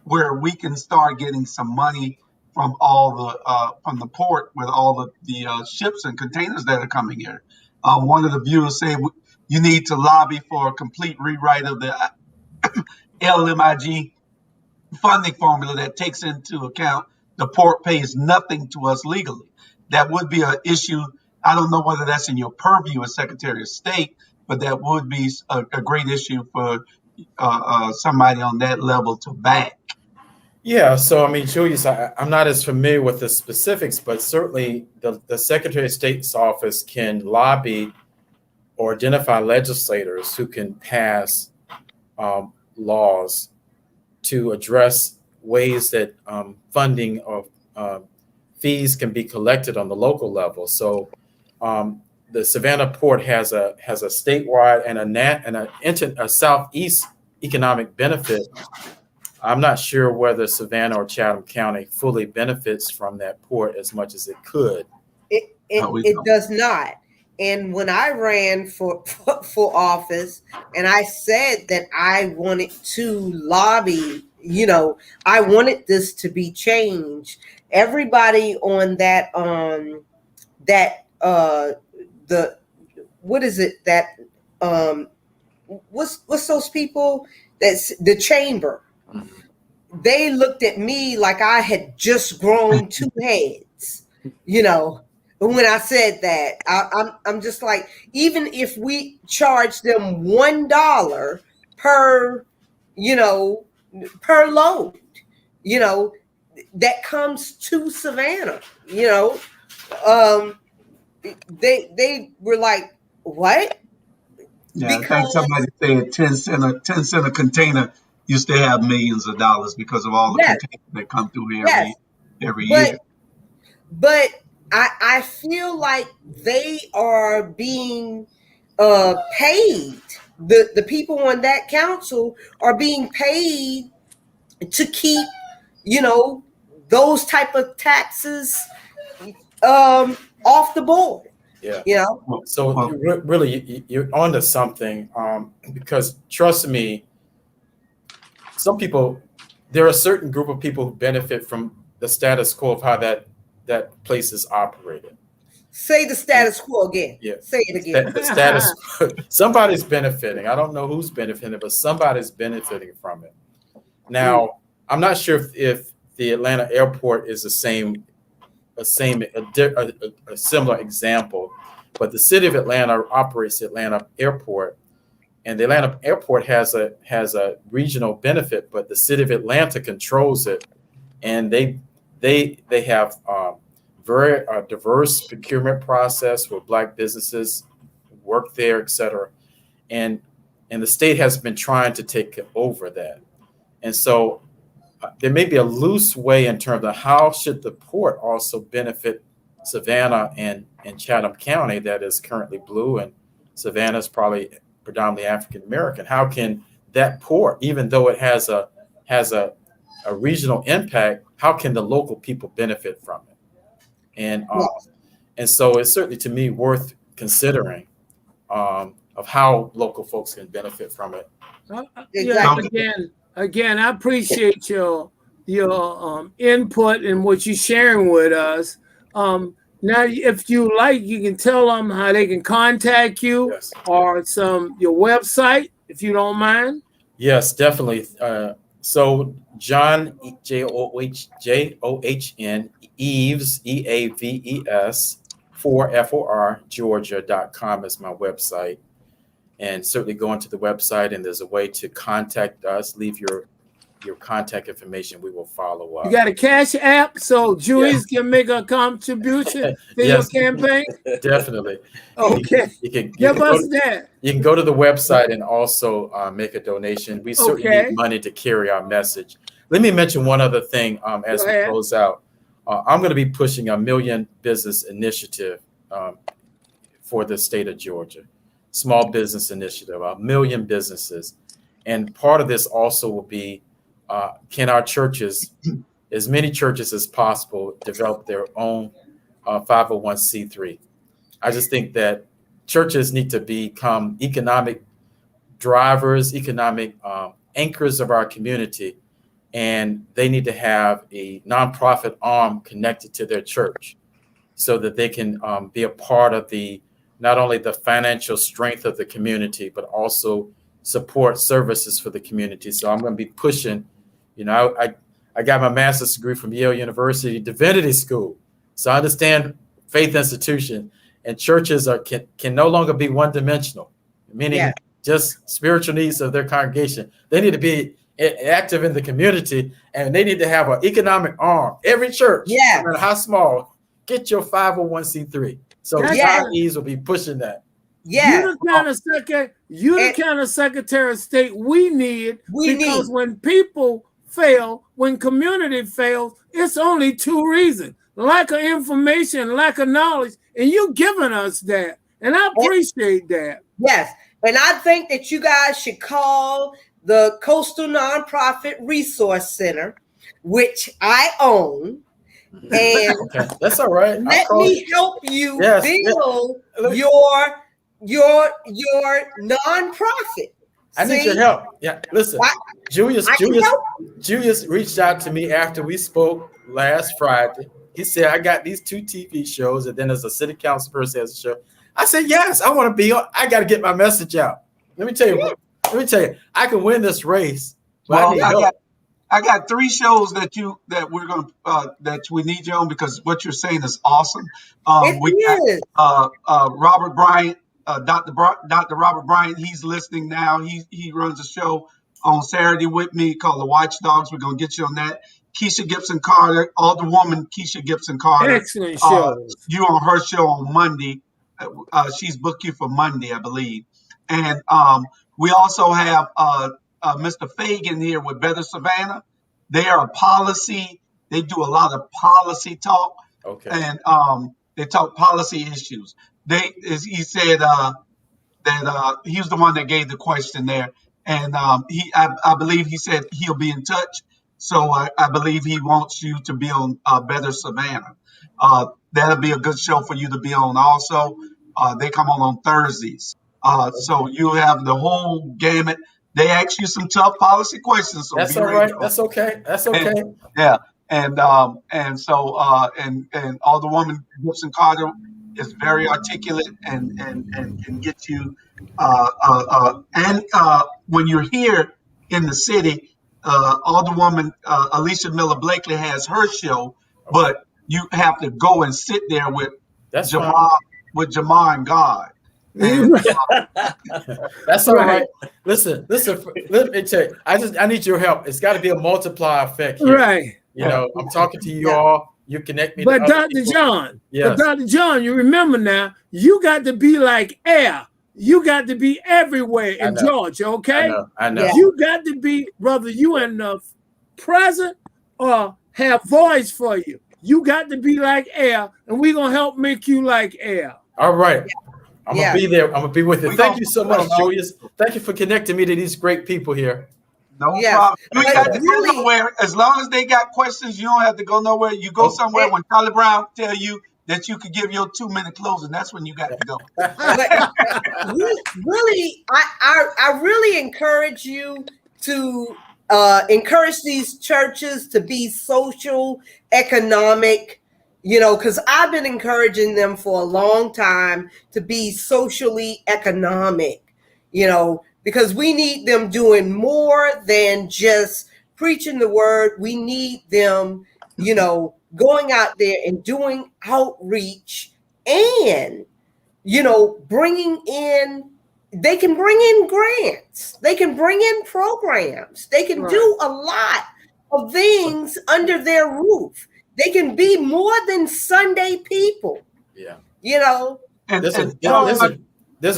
where we can start getting some money from all the from the port with all the ships and containers that are coming here. One of the viewers said you need to lobby for a complete rewrite of the LMIG funding formula that takes into account the port pays nothing to us legally. That would be an issue. I don't know whether that's in your purview as Secretary of State, but that would be a great issue for somebody on that level to back. Yeah, so I mean, Julius, I'm not as familiar with the specifics, but certainly the Secretary of State's office can lobby or identify legislators who can pass laws to address ways that funding or fees can be collected on the local level. So the Savannah Port has a statewide and a southeast economic benefit. I'm not sure whether Savannah or Chatham County fully benefits from that port as much as it could. It does not. And when I ran for office, and I said that I wanted to lobby, I wanted this to be changed. Everybody on that what is it that what's those people that's the chamber? They looked at me like I had just grown 2 heads, when I said that. I'm just like, even if we charge them $1 per, per load, that comes to Savannah, they were like, what? Yeah, because, I think somebody said 10 cent a container used to have millions of dollars because of all the containers that come through here every year. But I feel like they are being paid. The people on that council are being paid to keep, those type of taxes off the board. Yeah. So really, you're onto something because trust me, there are a certain group of people who benefit from the status quo of how that place is operated. Say the status quo again. Yeah. Say it again. The status quo. Somebody's benefiting. I don't know who's benefiting, but somebody's benefiting from it. Now, I'm not sure if the Atlanta airport is a similar example, but the city of Atlanta operates the Atlanta airport, and the Atlanta airport has a regional benefit, but the city of Atlanta controls it, and they have very diverse procurement process where Black businesses work there, et cetera, and the state has been trying to take over that, and so there may be a loose way in terms of how should the port also benefit Savannah and Chatham County that is currently blue, and Savannah is probably predominantly African American. How can that port, even though it has a regional impact, how can the local people benefit from it? And so it's certainly to me worth considering of how local folks can benefit from it. Again, I appreciate your input and what you're sharing with us. Now, if you like, you can tell them how they can contact you or your website, if you don't mind. Yes, definitely. So John, John, Eaves, Eaves, for Georgia.com is my website. And certainly go into the website, and there's a way to contact us. Leave your contact information. We will follow up. You got a cash app so Julius can make a contribution to your campaign? Definitely. Okay. You can give us that. You can go to the website and also make a donation. We certainly need money to carry our message. Let me mention one other thing as we close out. I'm going to be pushing a Million Business Initiative for the state of Georgia. small business initiative, 1 million businesses. And part of this also will be, can our churches, as many churches as possible, develop their own 501c3? I just think that churches need to become economic drivers, economic anchors of our community, and they need to have a nonprofit arm connected to their church so that they can be a part of not only the financial strength of the community, but also support services for the community. So I'm going to be pushing, I got my master's degree from Yale University Divinity School. So I understand faith institution, and churches can no longer be one-dimensional, meaning just spiritual needs of their congregation. They need to be active in the community, and they need to have an economic arm. Every church, no matter how small, get your 501c3. So Eaves will be pushing that. You're the kind of Secretary of State we need, because when people fail, when community fails, it's only 2 reasons: lack of information, lack of knowledge, and you giving us that. And I appreciate that. Yes. And I think that you guys should call the Coastal Nonprofit Resource Center, which I own. And okay, that's all right. Let me help you build your nonprofit. I need your help. Yeah, listen, Julius reached out to me after we spoke last Friday. He said, I got these 2 TV shows, and then as a city council person has a show. I said, yes, I want to be on. I got to get my message out. Let me tell you, I can win this race. Well, I got 3 shows that we're going to that we need you on, because what you're saying is awesome. We got Robert Bryant, Dr. Robert Bryant. He's listening now. He runs a show on Saturday with me called The Watchdogs. We're going to get you on that. Keisha Gibson Carter, Alderwoman Keisha Gibson Carter. Excellent show. You on her show on Monday. She's booked you for Monday, I believe. And we also have Mr. Fagan here with Better Savannah. They are they do a lot of policy talk. Okay. And they talk policy issues. He said that he was the one that gave the question there. And I believe he said he'll be in touch. So I believe he wants you to be on Better Savannah. That'll be a good show for you to be on also. They come on Thursdays. So you have the whole gamut. They ask you some tough policy questions. So that's all right. That's okay. That's okay. And so Alderwoman Gibson Carter is very articulate and can get you. When you're here in the city, Alderwoman Alicia Miller Blakely has her show, but you have to go and sit there with Jamar and God. And, that's all right. Listen. Let me tell you. I need your help. It's got to be a multiplier effect here. Right. I'm talking to you all. You connect me. But Dr. John, you remember now, you got to be like air. You got to be everywhere in Georgia, okay? I know. You got to be, whether you in the present or have voice for you. You got to be like air, and we're going to help make you like air. All right. I'm going to be there. I'm going to be with you. Thank you so much, Julius. Thank you for connecting me to these great people here. No problem. You ain't got to go nowhere. As long as they got questions, you don't have to go nowhere. You go somewhere when Charlie Brown tell you that you could give your 2-minute closing. That's when you got to go. Really, I really encourage you to encourage these churches to be social, economic, because I've been encouraging them for a long time to be socially economic, because we need them doing more than just preaching the word. We need them, going out there and doing outreach and, bringing in, they can bring in grants. They can bring in programs. They can do a lot of things under their roof. They can be more than Sunday people. Yeah. There's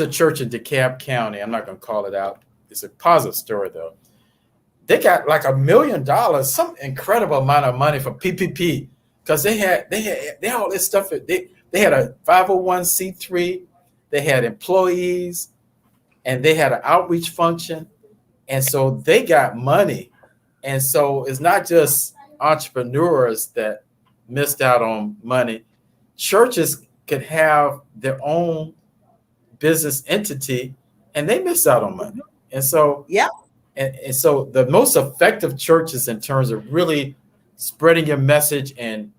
a church in DeKalb County. I'm not going to call it out. It's a positive story, though. They got like $1 million, some incredible amount of money for PPP, because they had all this stuff. They had a 501c3. They had employees. and they had an outreach function, and so they got money. And so it's not just entrepreneurs that missed out on money. Churches could have their own business entity and they miss out on money. And so, yeah, and so the most effective churches in terms of really spreading your message and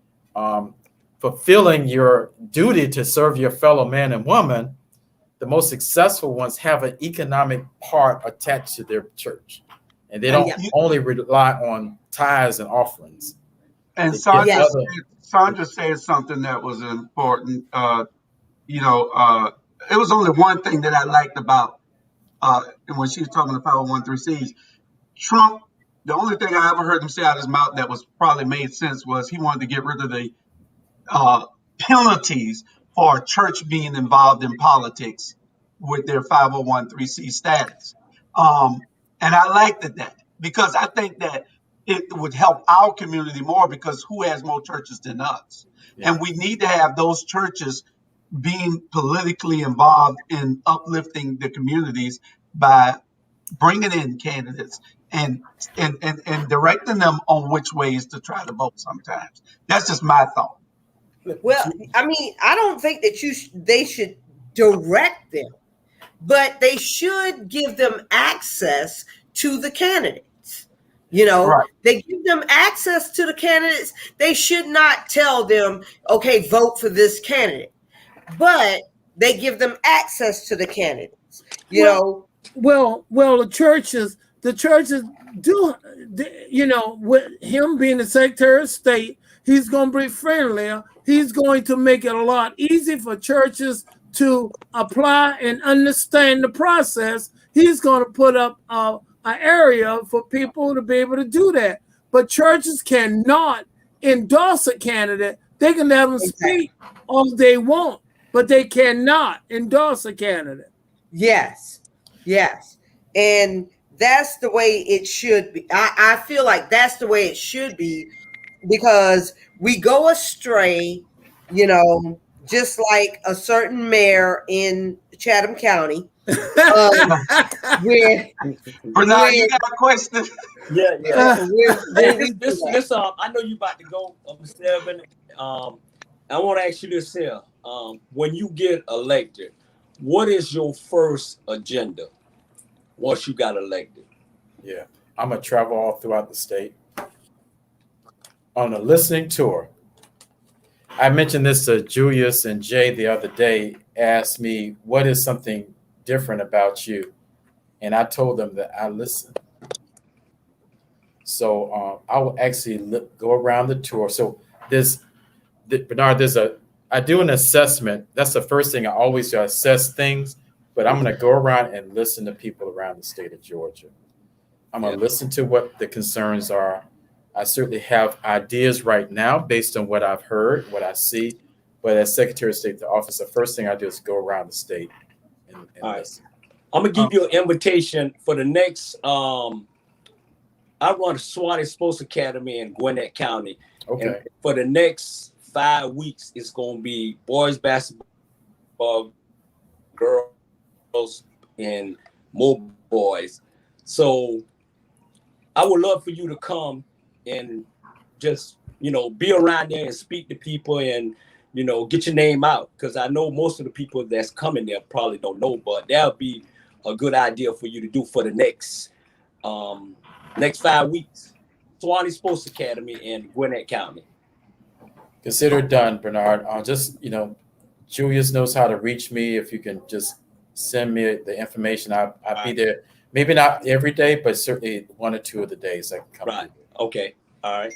fulfilling your duty to serve your fellow man and woman, the most successful ones have an economic part attached to their church. And they don't only rely on tithes and offerings. And Sandra said something that was important. It was only one thing that I liked about when she was talking to 501(c)(3)s. Trump, the only thing I ever heard him say out of his mouth that was probably made sense was he wanted to get rid of the penalties for a church being involved in politics with their 501(c)(3) status. And I liked that because I think that it would help our community more because who has more churches than us? Yeah. And we need to have those churches being politically involved in uplifting the communities by bringing in candidates and directing them on which ways to try to vote sometimes. That's just my thought. Well, I mean, I don't think that they should direct them, but they should give them access to the candidates. Right. They give them access to the candidates. They should not tell them, okay, vote for this candidate, but they give them access to the candidates. Well, the churches do, with him being the Secretary of State, he's going to be friendlier. He's going to make it a lot easier for churches to apply and understand the process. He's going to put up an area for people to be able to do that. But churches cannot endorse a candidate. They can let them speak all they want, but they cannot endorse a candidate. Yes. And that's the way it should be. I feel like that's the way it should be because we go astray, just like a certain mayor in Chatham County. Bernard, you got a question? Yeah. This, I know you about to go, Seven. I want to ask you this here. When you get elected, what is your first agenda once you got elected? Yeah, I'm going to travel all throughout the state on a listening tour. I mentioned this to Julius and Jay the other day, asked me, what is something different about you? And I told them that I listen. So I will actually go around the tour. So Bernard, I do an assessment. That's the first thing I always do. I assess things, but I'm going to go around and listen to people around the state of Georgia. I'm going to listen to what the concerns are. I certainly have ideas right now based on what I've heard, what I see. But as Secretary of State, the office, the first thing I do is go around the state and listen. I'm going to give you an invitation for the next, I run a SWAT Sports Academy in Gwinnett County. Okay. And for the next 5 weeks, it's going to be boys basketball, girls, and more boys. So I would love for you to come and just, be around there and speak to people and, get your name out. Because I know most of the people that's coming there probably don't know, but that'll be a good idea for you to do for the next 5 weeks. Swanee Sports Academy in Gwinnett County. Consider it done, Bernard. Julius knows how to reach me. If you can just send me the information, I'll be there. Maybe not every day, but certainly 1 or 2 of the days I can come. Right. Okay. All right.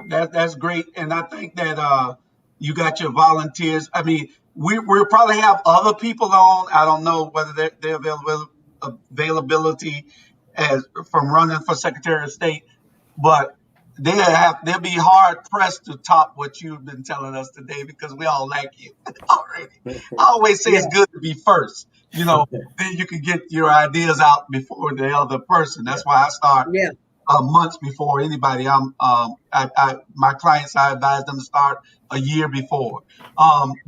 That's great. And I think that you got your volunteers. I mean, we'll probably have other people on. I don't know whether their availability as from running for Secretary of State, but they'll be hard pressed to top what you've been telling us today because we all like you already. I always say it's good to be first. Then you can get your ideas out before the other person. That's why I start months before anybody. My clients, I advise them to start a year before.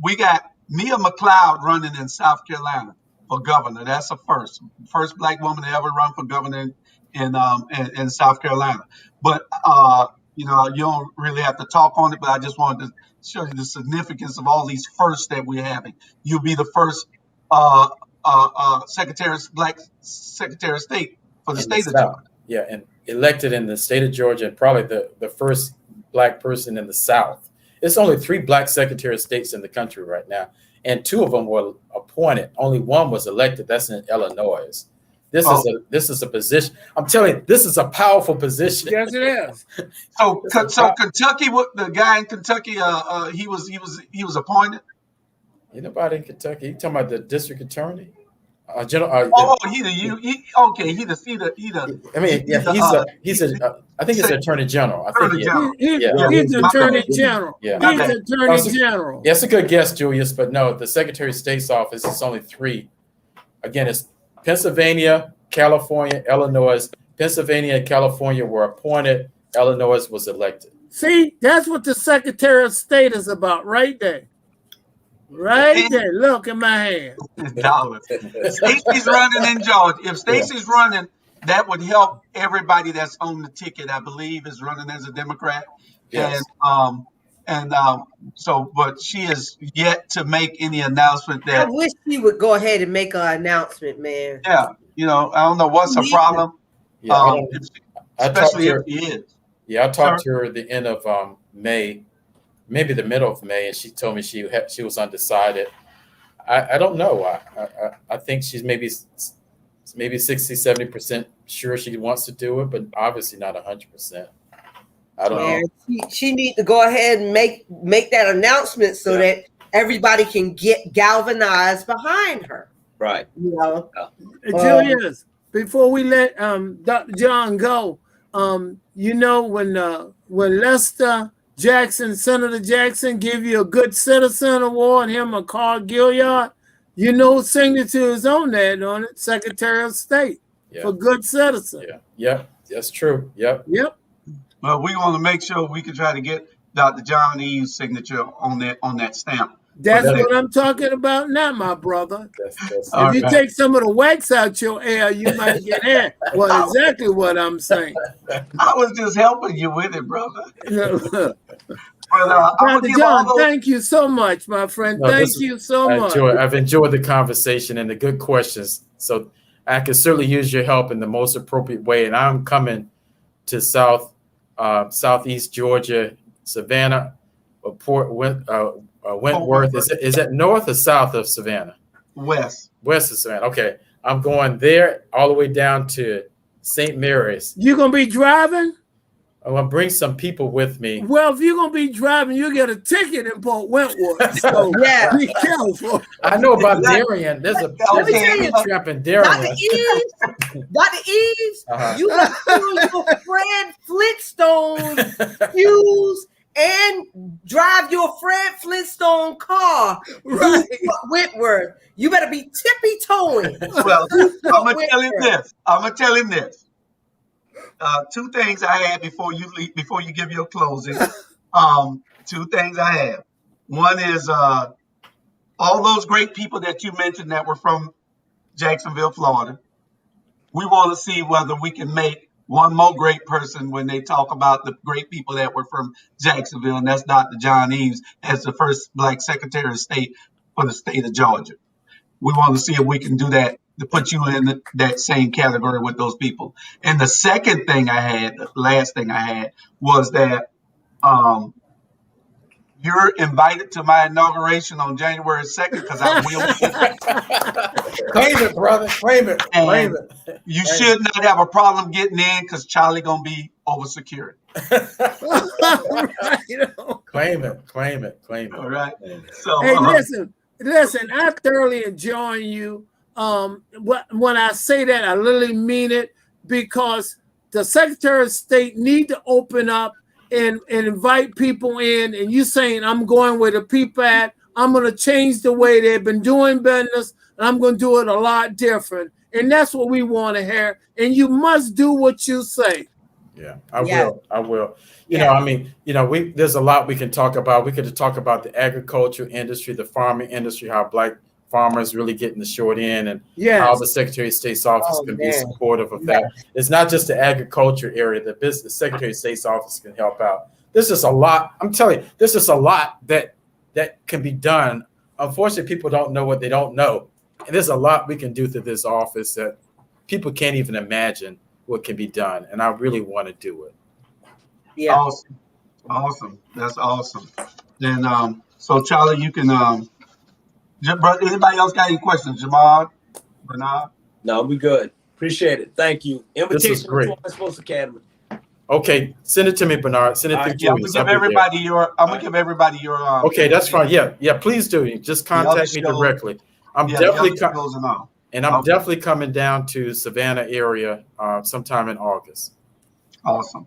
We got Mia McLeod running in South Carolina. for governor. That's a first black woman to ever run for governor in South Carolina. But you know, you don't really have to talk on it. But I just wanted to show you the significance of all these firsts that we're having. You'll be the first black Secretary of State for the state of Georgia. Yeah, and elected in the state of Georgia, and probably the first black person in the South. It's only 3 black Secretary of States in the country right now, and 2 of them were appointed. Only 1 was elected. That's in Illinois. This is a position. I'm telling you, this is a powerful position. Yes, it is. So Kentucky, the guy in Kentucky, he was appointed. Ain't nobody in Kentucky. You talking about the district attorney? He's the. I mean, yeah, he's the attorney general. I think he's the attorney general. Yeah, he's the attorney general. Yeah, it's a good guess, Julius. But no, the Secretary of State's office is only 3. Again, it's Pennsylvania, California, Illinois. Pennsylvania and California were appointed. Illinois was elected. See, that's what the Secretary of State is about, right there. Right there. Look at my hand. Stacey's running in Georgia. If Stacey's running, that would help everybody that's on the ticket. I believe is running as a Democrat. Yes. But she has yet to make any announcement that. I wish she would go ahead and make an announcement, man. Yeah, you know, I don't know what's her problem. Yeah, especially if she is. Yeah, I talked to her at the end of May. Maybe the middle of May, and she told me she was undecided. I don't know. I think she's maybe 60-70% sure she wants to do it, but obviously not 100%. I don't know. She need to go ahead and make that announcement so that everybody can get galvanized behind her. Right. You know. Julius, before we let Dr. John go, you know when Lester Jackson, Senator Jackson, give you a Good Citizen Award, him or Carl Gilliard, you know signature is on it, Secretary of State for Good Citizen. Yeah, that's true. Yep. Well, we want to make sure we can try to get Dr. John Eaves' signature on that stamp. That's what I'm talking about now, my brother. If you take some of the wax out your air, you might get hair. Well, exactly what I'm saying. I was just helping you with it, brother. Dr. John, thank you so much, my friend. Thank you so much. I've enjoyed the conversation and the good questions. So I can certainly use your help in the most appropriate way. And I'm coming to Southeast Georgia, Savannah, Wentworth. Is it north or south of Savannah? West of Savannah. Okay. I'm going there all the way down to St. Mary's. You gonna be driving? I'm gonna bring some people with me. Well, if you're gonna be driving, you get a ticket in Port Wentworth. So be careful. I know about Darien. There's a trap in Darien. Dr. Eaves, you have to your Fred Flintstone fuse and drive your Fred Flintstone car to Wentworth. You better be tippy-toeing. Well, I'm gonna tell him this. 2 things I had before you give your closing. 2 things I have. One is all those great people that you mentioned that were from Jacksonville, Florida. We want to see whether we can make one more great person when they talk about the great people that were from Jacksonville, and that's Dr. John Eaves as the first Black Secretary of State for the state of Georgia. We want to see if we can do that, to put you in that same category with those people. And the second thing I had, the last thing I had, was that you're invited to my inauguration on January 2nd because I will. Claim it, brother. Claim it. Claim it. You should not have a problem getting in because Charlie gonna be over security. Claim it. All right. So hey, listen. I thoroughly enjoy you. When I say that, I literally mean it, because the Secretary of State need to open up and invite people in, and you saying, I'm going where the people at, I'm going to change the way they've been doing business, and I'm going to do it a lot different. And that's what we want to hear. And you must do what you say. Yeah, I will. You know, I mean, there's a lot we can talk about. We could talk about the agriculture industry, the farming industry, how Black farmers really getting the short end, and how the Secretary of State's office can be supportive of that. It's not just the agriculture area. The Secretary of State's office can help out. This is a lot. I'm telling you, this is a lot that can be done. Unfortunately, people don't know what they don't know. And there's a lot we can do through this office that people can't even imagine what can be done. And I really want to do it. Yeah. Awesome. That's awesome. Then, so Charlie, you can, anybody else got any questions? Jamal, Bernard? No, we good. Appreciate it. Thank you. This is great. To Sports Academy. Okay, send it to me, Bernard. Send it through Julius. I'm gonna give everybody your. Okay, that's fine. Yeah. Please do. Just contact me directly. I'm definitely coming down to Savannah area sometime in August. Awesome.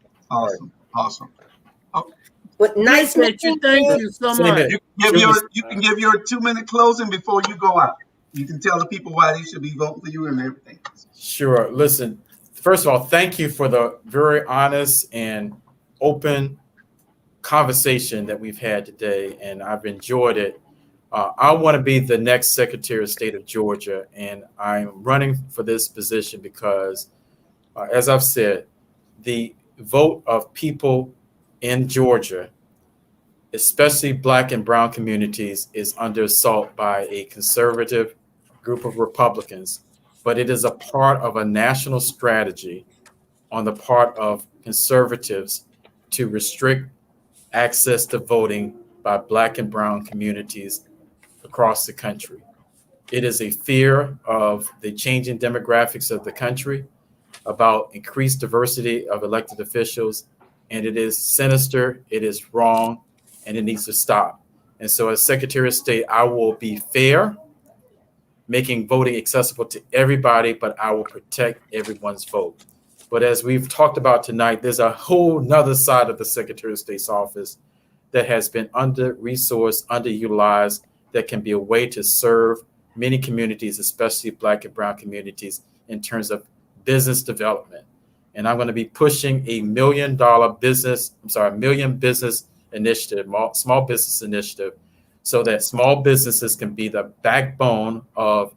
But nice meeting you. Thank you so much. You can give your 2-minute closing before you go out. You can tell the people why they should be voting for you and everything. Sure. Listen, first of all, thank you for the very honest and open conversation that we've had today, and I've enjoyed it. I want to be the next Secretary of State of Georgia, and I'm running for this position because, as I've said, the vote of people in Georgia, especially Black and brown communities, is under assault by a conservative group of Republicans, but it is a part of a national strategy on the part of conservatives to restrict access to voting by Black and brown communities across the country. It is a fear of the changing demographics of the country, about increased diversity of elected officials, and it is sinister, it is wrong, and it needs to stop. And so as Secretary of State, I will be fair, making voting accessible to everybody, but I will protect everyone's vote. But as we've talked about tonight, there's a whole nother side of the Secretary of State's office that has been under-resourced, underutilized, that can be a way to serve many communities, especially Black and brown communities, in terms of business development. And I'm going to be pushing a $1 million business initiative, small business initiative, so that small businesses can be the backbone of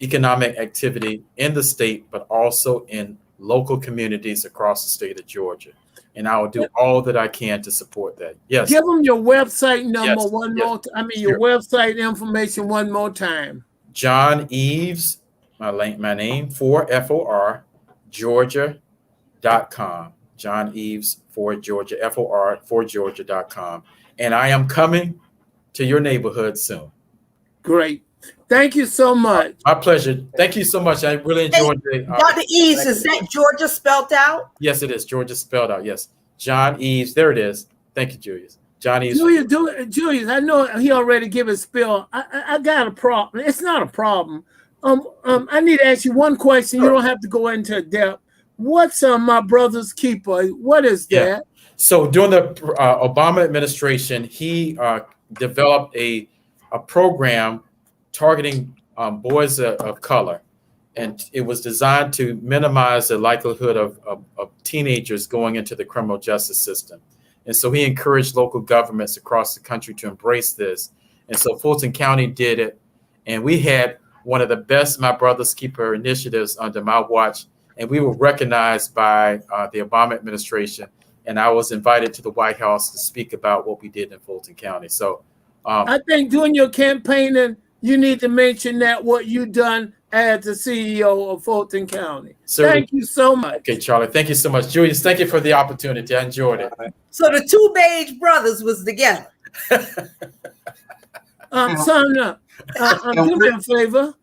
economic activity in the state, but also in local communities across the state of Georgia. And I will do all that I can to support that. Yes. Give them your website number more time. Your website information one more time. John Eaves, my name, 4FOR, Georgia.com. John Eaves, 4Georgia, FOR, 4Georgia.com. And I am coming to your neighborhood soon. Great. Thank you so much. My pleasure. Thank you so much. I really enjoyed it. Dr. Eaves, is that Georgia spelled out? Yes, it is. Georgia spelled out. Yes. John Eaves. There it is. Thank you, Julius. John Eaves. Julius, I know he already gave a spell. I got a problem. It's not a problem. I need to ask you one question. You don't have to go into depth. What's my brother's keeper? What is that? So during the Obama administration, he developed a program targeting boys of color. And it was designed to minimize the likelihood of teenagers going into the criminal justice system. And so he encouraged local governments across the country to embrace this. And so Fulton County did it. And we had one of the best My Brother's Keeper initiatives under my watch. And we were recognized by the Obama administration. And I was invited to the White House to speak about what we did in Fulton County. So I think during your campaigning, you need to mention that what you done as the CEO of Fulton County. Thank you so much. Okay, Charlie. Thank you so much. Julius, thank you for the opportunity. I enjoyed it. So the two Beige brothers was together. Sonia, do me a favor.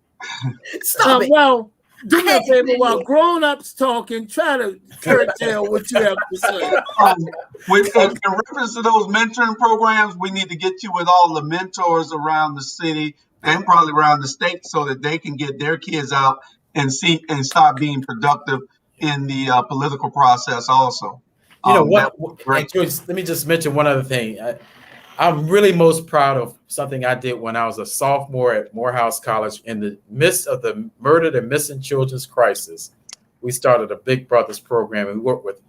Stop it. Well, do me a favor while grown-ups talking, try to curtail what you have to say. In reference to those mentoring programs, we need to get you with all the mentors around the city and probably around the state so that they can get their kids out and start being productive in the political process also. You know what? Let me just mention one other thing. I'm really most proud of something I did when I was a sophomore at Morehouse College. In the midst of the murdered and missing children's crisis, we started a Big Brothers program, and we worked with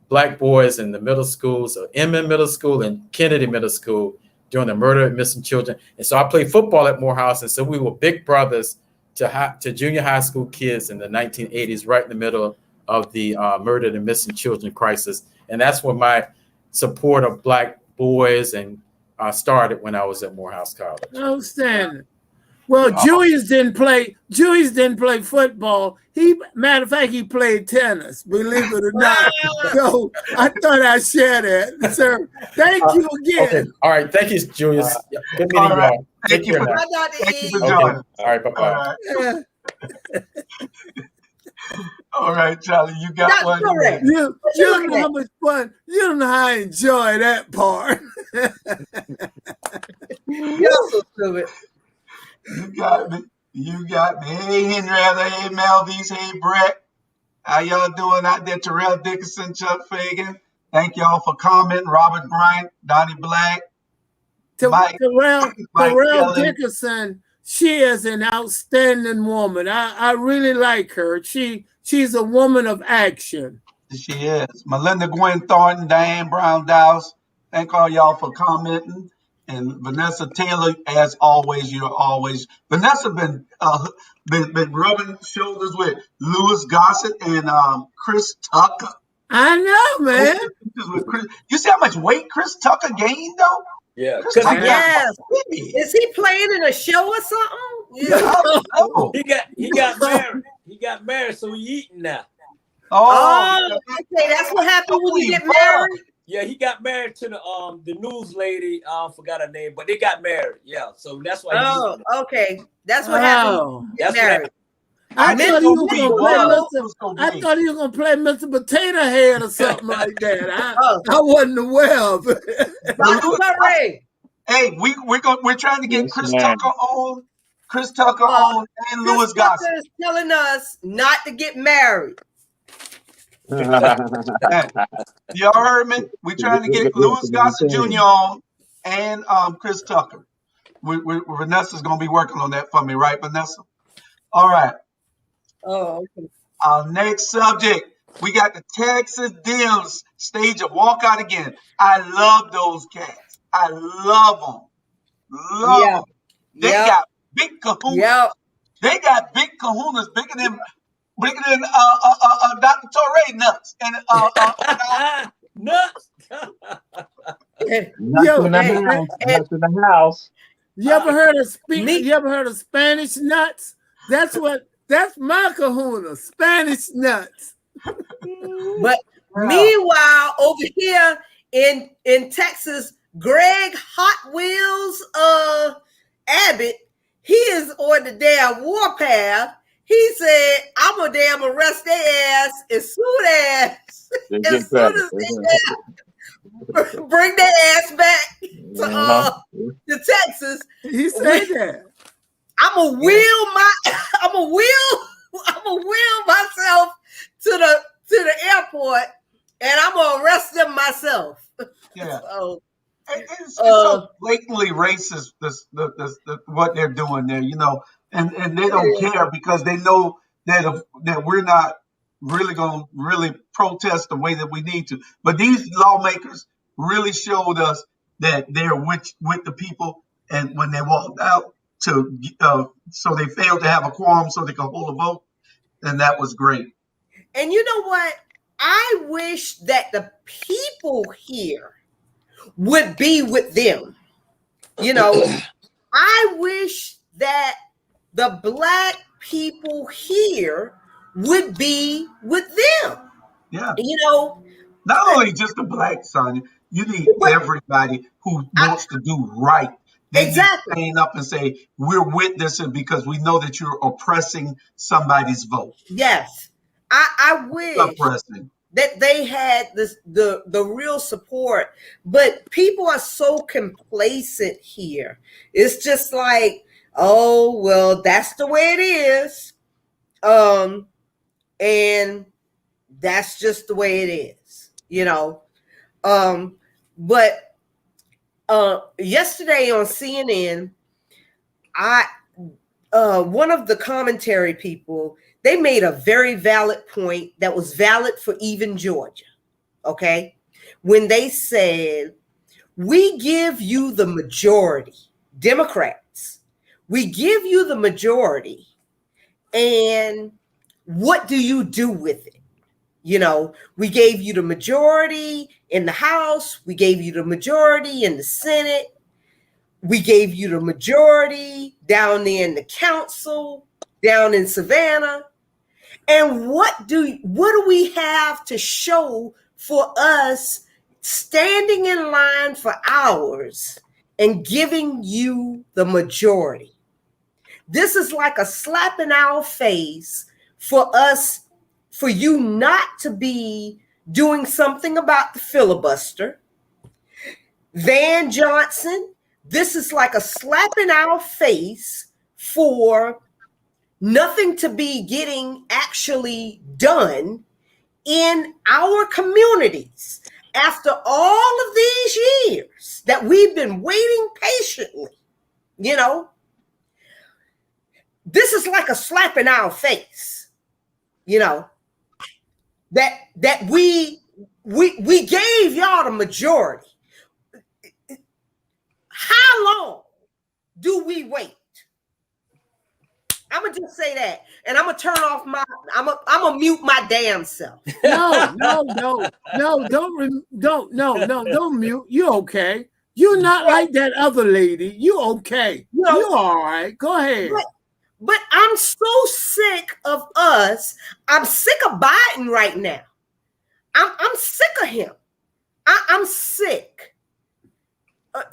Black boys in the middle schools, Inman Middle School and Kennedy Middle School, during the murder of missing children. And so I played football at Morehouse, and so we were big brothers to junior high school kids in the 1980s, right in the middle of the murdered and missing children crisis. And that's where my support of Black boys and started when I was at Morehouse College. Outstanding. Well, Julius didn't play football. Matter of fact, he played tennis, believe it or not. So I thought I'd share that. Sir, thank you again. Okay. All right. Thank you, Julius. Good meeting you all. Thank you for joining. All right. Bye-bye. All right, Charlie, you got one. You don't know how much fun. You don't know how I enjoy that part. You're so stupid. You got me. Hey, Henrietta. Hey, Melvies. Hey, Brett. How y'all doing out there? Terrell Dickinson, Chuck Fagan. Thank y'all for commenting. Robert Bryant, Donnie Black. Terrell Dickinson, she is an outstanding woman. I really like her. She's a woman of action. She is. Melinda Gwen Thornton, Diane Brown Dowse. Thank all y'all for commenting. And Vanessa Taylor, as always, Vanessa been rubbing shoulders with Louis Gossett and Chris Tucker. I know, man. You see how much weight Chris Tucker gained, though? Yeah. Yes. Is he playing in a show or something? He got married. He got married, so he eating now. Oh, okay. That's what happened when you get married. Yeah, he got married to the news lady. I forgot her name, but they got married. Yeah, so that's why. Oh, okay. That's what happened. That's what happened. I thought he was gonna play Mr. Potato Head or something like that. I wasn't aware of it. Hey, we're trying to get Chris Tucker on. Chris Tucker on and Louis Gossett is telling us not to get married. Y'all heard me? We're trying to get Louis Gossett Jr. on and Chris Tucker. Vanessa's gonna be working on that for me, right, Vanessa? All right. Oh, okay. Our next subject, we got the Texas Dems stage a walkout again. I love those cats. I love them. Them. They got big kahunas. They got big kahunas, bigger than Dr. Torre nuts. And nuts. Nuts in the house. You ever heard of Spanish nuts? That's my kahuna, Spanish nuts. But meanwhile, over here in Texas, Greg Hot Wheels Abbott, he is on the damn warpath. He said, "I'm gonna damn arrest their ass as soon as they bring their ass back to Texas." He said that. I'm gonna wheel myself to the airport, and I'm gonna arrest them myself. Yeah. It's so blatantly racist. What they're doing there, and they don't care because they know that we're not really going to protest the way that we need to. But these lawmakers really showed us that they're with the people, and when they walked out so they failed to have a quorum so they could hold a vote, and that was great. And you know what? I wish that the people here would be with them. I wish that the Black people here would be with them. Yeah. Not only just the Black, Sonia, you need everybody who wants to do right. They need to stand up and say, we're with this because we know that you're oppressing somebody's vote. Yes. I wish that they had the real support, but people are so complacent here. It's just like, oh, well, that's the way it is. And that's just the way it is, But yesterday on CNN, one of the commentary people, they made a very valid point that was valid for even Georgia, okay? When they said, We give you the majority, Democrats. We give you the majority, and what do you do with it? You know, we gave you the majority in the House. We gave you the majority in the Senate. We gave you the majority down there in the council, down in Savannah. And what do we have to show for us standing in line for hours and giving you the majority? This is like a slap in our face for us, for you not to be doing something about the filibuster. Van Johnson, this is like a slap in our face for nothing to be getting actually done in our communities after all of these years that we've been waiting patiently. You know, this is like a slap in our face, you know, that we gave y'all the majority. How long do we wait? I'm gonna just say that, and I'm gonna turn off my. I'm gonna mute my damn self. No, don't mute. You okay? You're not like that other lady. You okay? You all right? Go ahead. But I'm so sick of us. I'm sick of Biden right now. I'm sick of him. I'm sick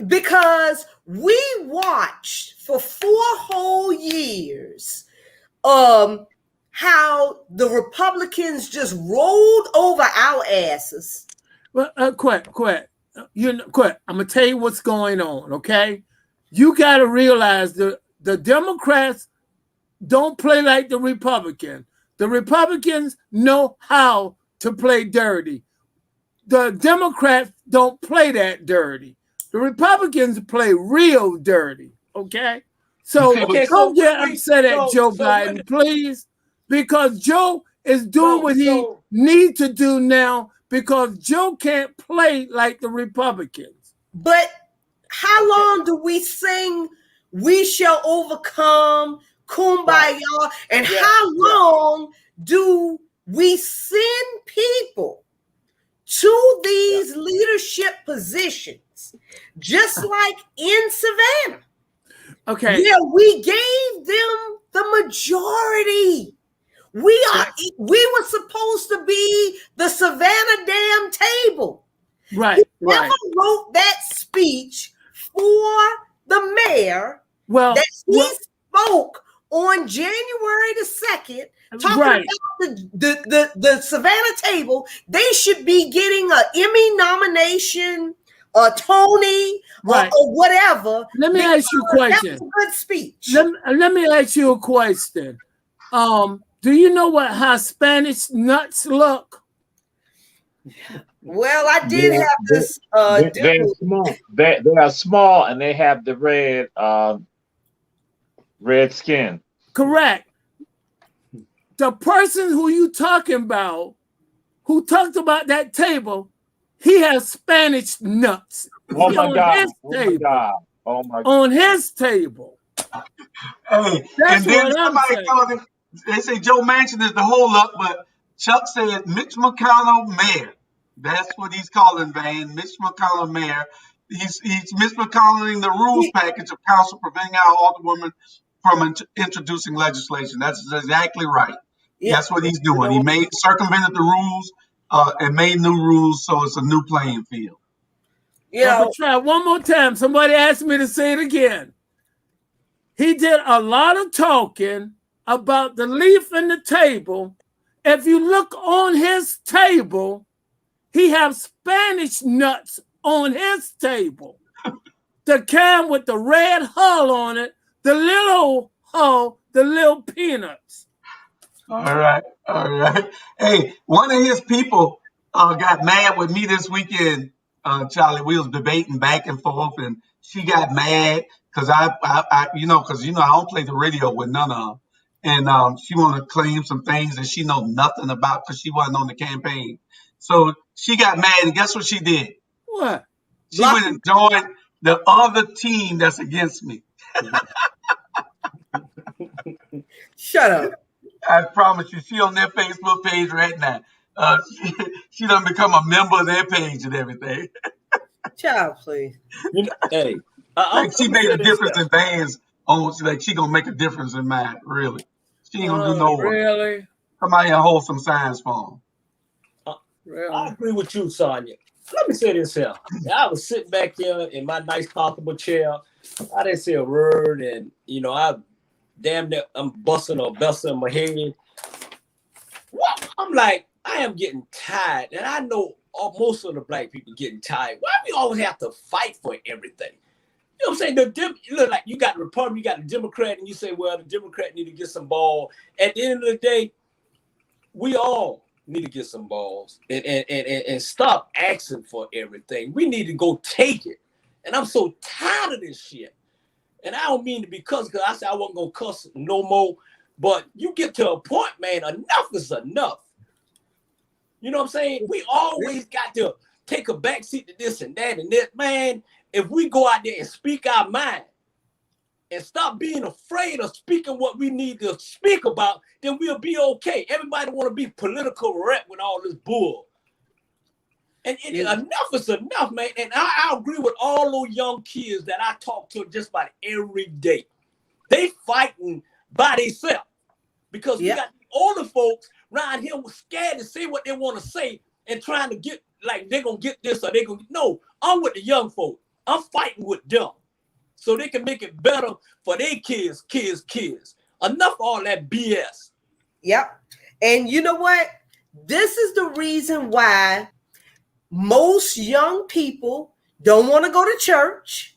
because we watched for 4 whole years how the Republicans just rolled over our asses. Well, quit. Quit. I'm gonna tell you what's going on. Okay, you got to realize the Democrats don't play like the Republicans. The Republicans know how to play dirty. The Democrats don't play that dirty. The Republicans play real dirty. Okay, so don't get upset at Joe Biden, please, because Joe is doing what he needs to do now, because Joe can't play like the Republicans. But how long do we sing "We Shall Overcome," "Kumbaya," and how long do we send people to these leadership positions, just like in Savannah? Okay. Yeah, we gave them the majority. We were supposed to be the Savannah damn table. Right. He never wrote that speech for the mayor that he spoke on January the 2nd, talking about the Savannah table. They should be getting an Emmy nomination, a Tony, or whatever. Let me ask you a question. That's a good speech. Let me ask you a question. Do you know how Spanish nuts look? Well, I did have this. They're small. They are small, and they have the red skin. Correct. The person who you talking about, who talked about that table, he has Spanish nuts. Oh my God! Oh my God! On his table. Hey, that's and then what somebody called him. They say Joe Manchin is the holdup, but Chuck said Mitch McConnell mayor. That's what he's calling Van. Mitch McConnell mayor. He's Mitch McConnelling the rules package of council, preventing our alderwoman from introducing legislation. That's exactly right. Yeah. That's what he's doing. He circumvented the rules and made new rules, so it's a new playing field. I'm gonna try one more time. Somebody asked me to say it again. He did a lot of talking about the leaf in the table. If you look on his table, he has Spanish nuts on his table. The can with the red hull on it, the little hull, the little peanuts. All right. Hey, one of his people got mad with me this weekend, Charlie. We was debating back and forth, and she got mad because I I don't play the radio with none of them. And she want to claim some things that she know nothing about because she wasn't on the campaign. So she got mad, and guess what she did? What? She went and joined the other team that's against me. Shut up. I promise you, she on their Facebook page right now. She done become a member of their page and everything. Child, please. Hey, Like she made a difference in Vans. Like she gonna make a difference in mine. Really, she ain't gonna do no work. Really? Come out here and hold some signs for them. Really? I agree with you, Sonia. Let me say this here. I was sitting back here in my nice comfortable chair. I didn't say a word, and I'm busting or busting my head. What? I'm like, I am getting tired, and I know most of the black people getting tired. Why we always have to fight for everything? You know what I'm saying? You look like you got the Republican, you got the Democrat, and you say, well, the Democrat need to get some ball. At the end of the day, we all need to get some balls and stop asking for everything. We need to go take it. And I'm so tired of this shit. And I don't mean to be cussing because I said I wasn't going to cuss no more. But you get to a point, man, enough is enough. You know what I'm saying? We always got to take a backseat to this and that and that. Man, if we go out there and speak our mind and stop being afraid of speaking what we need to speak about, then we'll be okay. Everybody want to be political correct with all this bull. And enough is enough, man. And I agree with all those young kids that I talk to just about every day. They fighting by themselves because we got older folks around here scared to say what they want to say and trying to get like they're going to get this or they're going to. No, I'm with the young folk. I'm fighting with them so they can make it better for their kids. Enough of all that BS. Yep. And you know what? This is the reason why most young people don't want to go to church.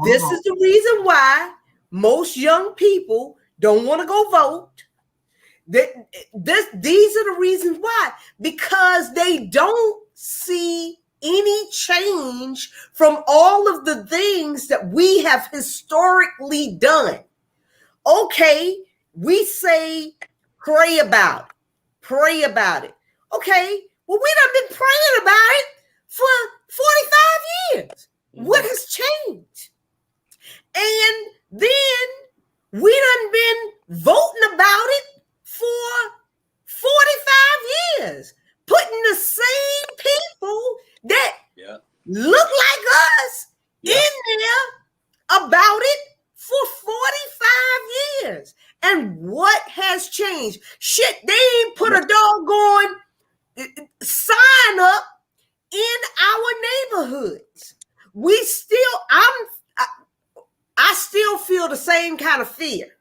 This is the reason why most young people don't want to go vote. These are the reasons why. Because they don't see any change from all of the things that we have historically done. Okay, we say pray about it. Okay, well, we done been praying about it for 45 years. What has changed? And then we done been voting about it for 45 years, putting the same people that look like us in there about it for 45 years. And what has changed? Shit, they ain't put a doggone sign up in our neighborhoods. I still feel the same kind of fear.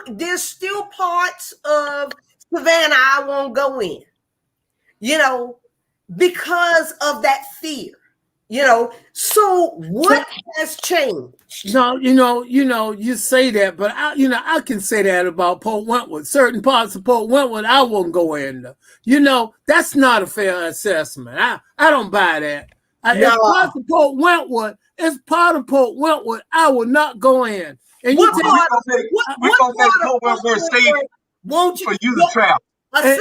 There's still parts of Savannah I won't go in, because of that fear, So what has changed? No, you say that, but I can say that about Port Wentworth. Certain parts of Port Wentworth, I won't go in. That's not a fair assessment. I don't buy that. If parts of Port Wentworth is part of Port Wentworth, I will not go in. And we're gonna make Port Wentworth safe for you to travel. And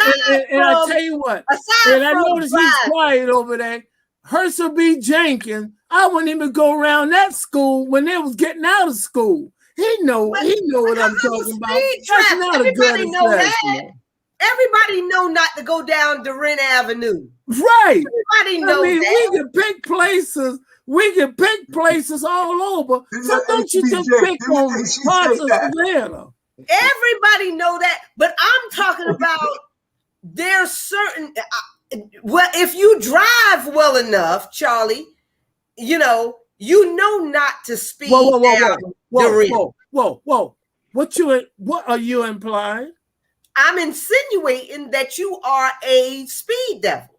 I tell you what, and I notice he's quiet over there. Herschel B. Jenkins, I wouldn't even go around that school when they was getting out of school. He know what I'm talking about. That's not a good assessment. Everybody know not to go down Durant Avenue. Right. Everybody know that. We can pick places. We can pick places all over. So don't you just pick on parts of Savannah. Everybody know that. But I'm talking about there's certain... Well, if you drive well enough, Charlie, you know not to speed down. Whoa. What are you implying? I'm insinuating that you are a speed devil.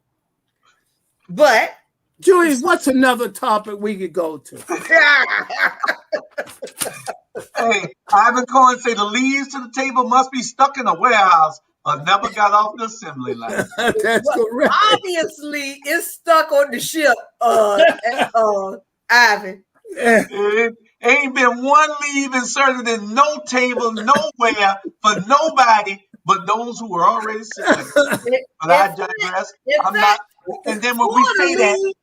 But Julius, what's another topic we could go to? Hey, Ivan Cohen say the leaves to the table must be stuck in a warehouse or never got off the assembly line. That's correct. Obviously, it's stuck on the ship, Ivan. It ain't been one leaf inserted in no table, nowhere, for nobody but those who are already selected. But I digress. I'm not. And then when we say that,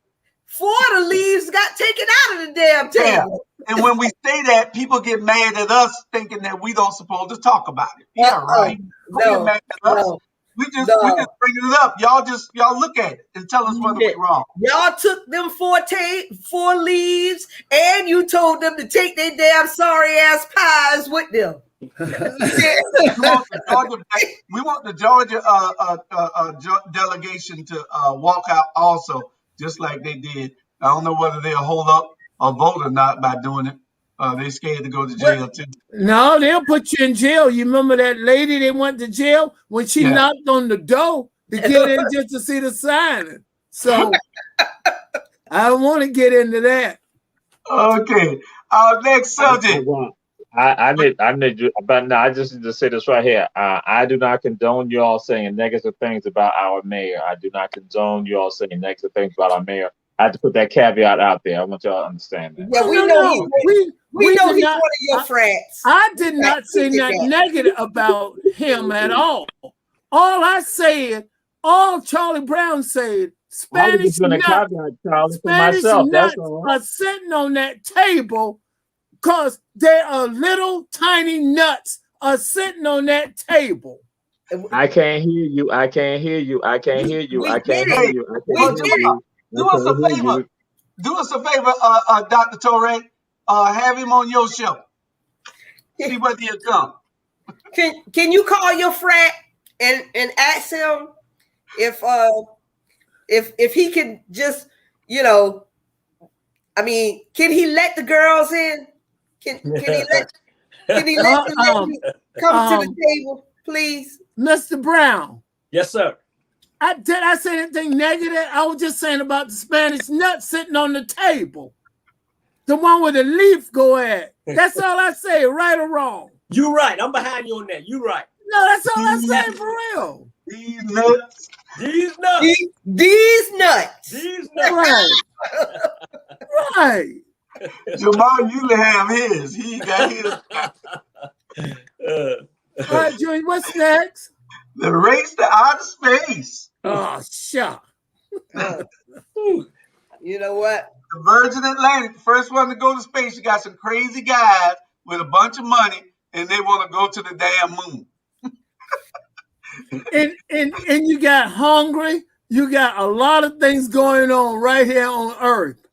the leaves got taken out of the damn table. And when we say that, people get mad at us thinking that we don't supposed to talk about it. Yeah, right. Don't get mad at us. We just bringing it up. Y'all look at it and tell us whether we're wrong. Y'all took them four leaves and you told them to take their damn sorry ass pies with them. We want the Georgia delegation to walk out also, just like they did. I don't know whether they'll hold up or vote or not by doing it. They're scared to go to jail too. No, they'll put you in jail. You remember that lady that went to jail when she knocked on the door to get in just to see the sign? So I don't want to get into that. Okay. Next subject. I need but no, I just need to say this right here. I do not condone you all saying negative things about our mayor. I do not condone you all saying negative things about our mayor. I have to put that caveat out there. I want y'all to understand that. Yeah, we know he's one of your friends. I did not say nothing negative about him at all. All I said, all Charlie Brown said, Spanish nuts are sitting on that table because they are little tiny nuts are sitting on that table. I can't hear you. I can't hear you. I can't hear you. I can't hear you. I can't hear you. Do us a favor. Do us a favor, Dr. Torre. Have him on your show. See whether he'll come. Can you call your frat and ask him if he can just, I mean, can he let the girls in? Can he let them come to the table, please? Mr. Brown. Yes, sir. Did I say anything negative? I was just saying about the Spanish nut sitting on the table. The one with the leaf go at. That's all I say, right or wrong. You right. I'm behind you on that. You right. No, that's all I say for real. These nuts. These nuts. These nuts. These nuts. Right. Right. Jamal usually have his. He got his. All right, Julie, what's next? The race to outer space. Oh, shuck. You know what? The Virgin Atlantic, the first one to go to space. You got some crazy guys with a bunch of money, and they want to go to the damn moon. and you got hungry. You got a lot of things going on right here on Earth.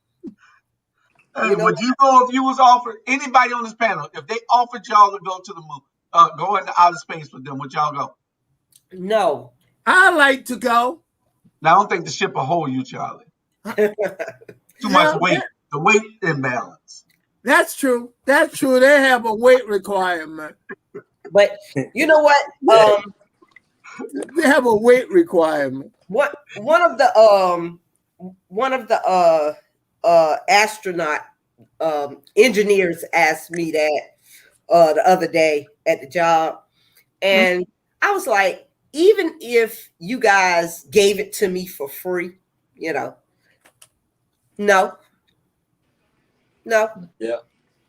Would you go if you was offered, anybody on this panel, if they offered y'all to go to the moon, go into outer space with them, would y'all go? No. I like to go. Now, I don't think the ship will hold you, Charlie. Too much weight. The weight imbalance. That's true. That's true. They have a weight requirement. But you know what? They have a weight requirement. One of the astronaut engineers asked me that the other day at the job, and I was like, even if you guys gave it to me for free, no. Yeah.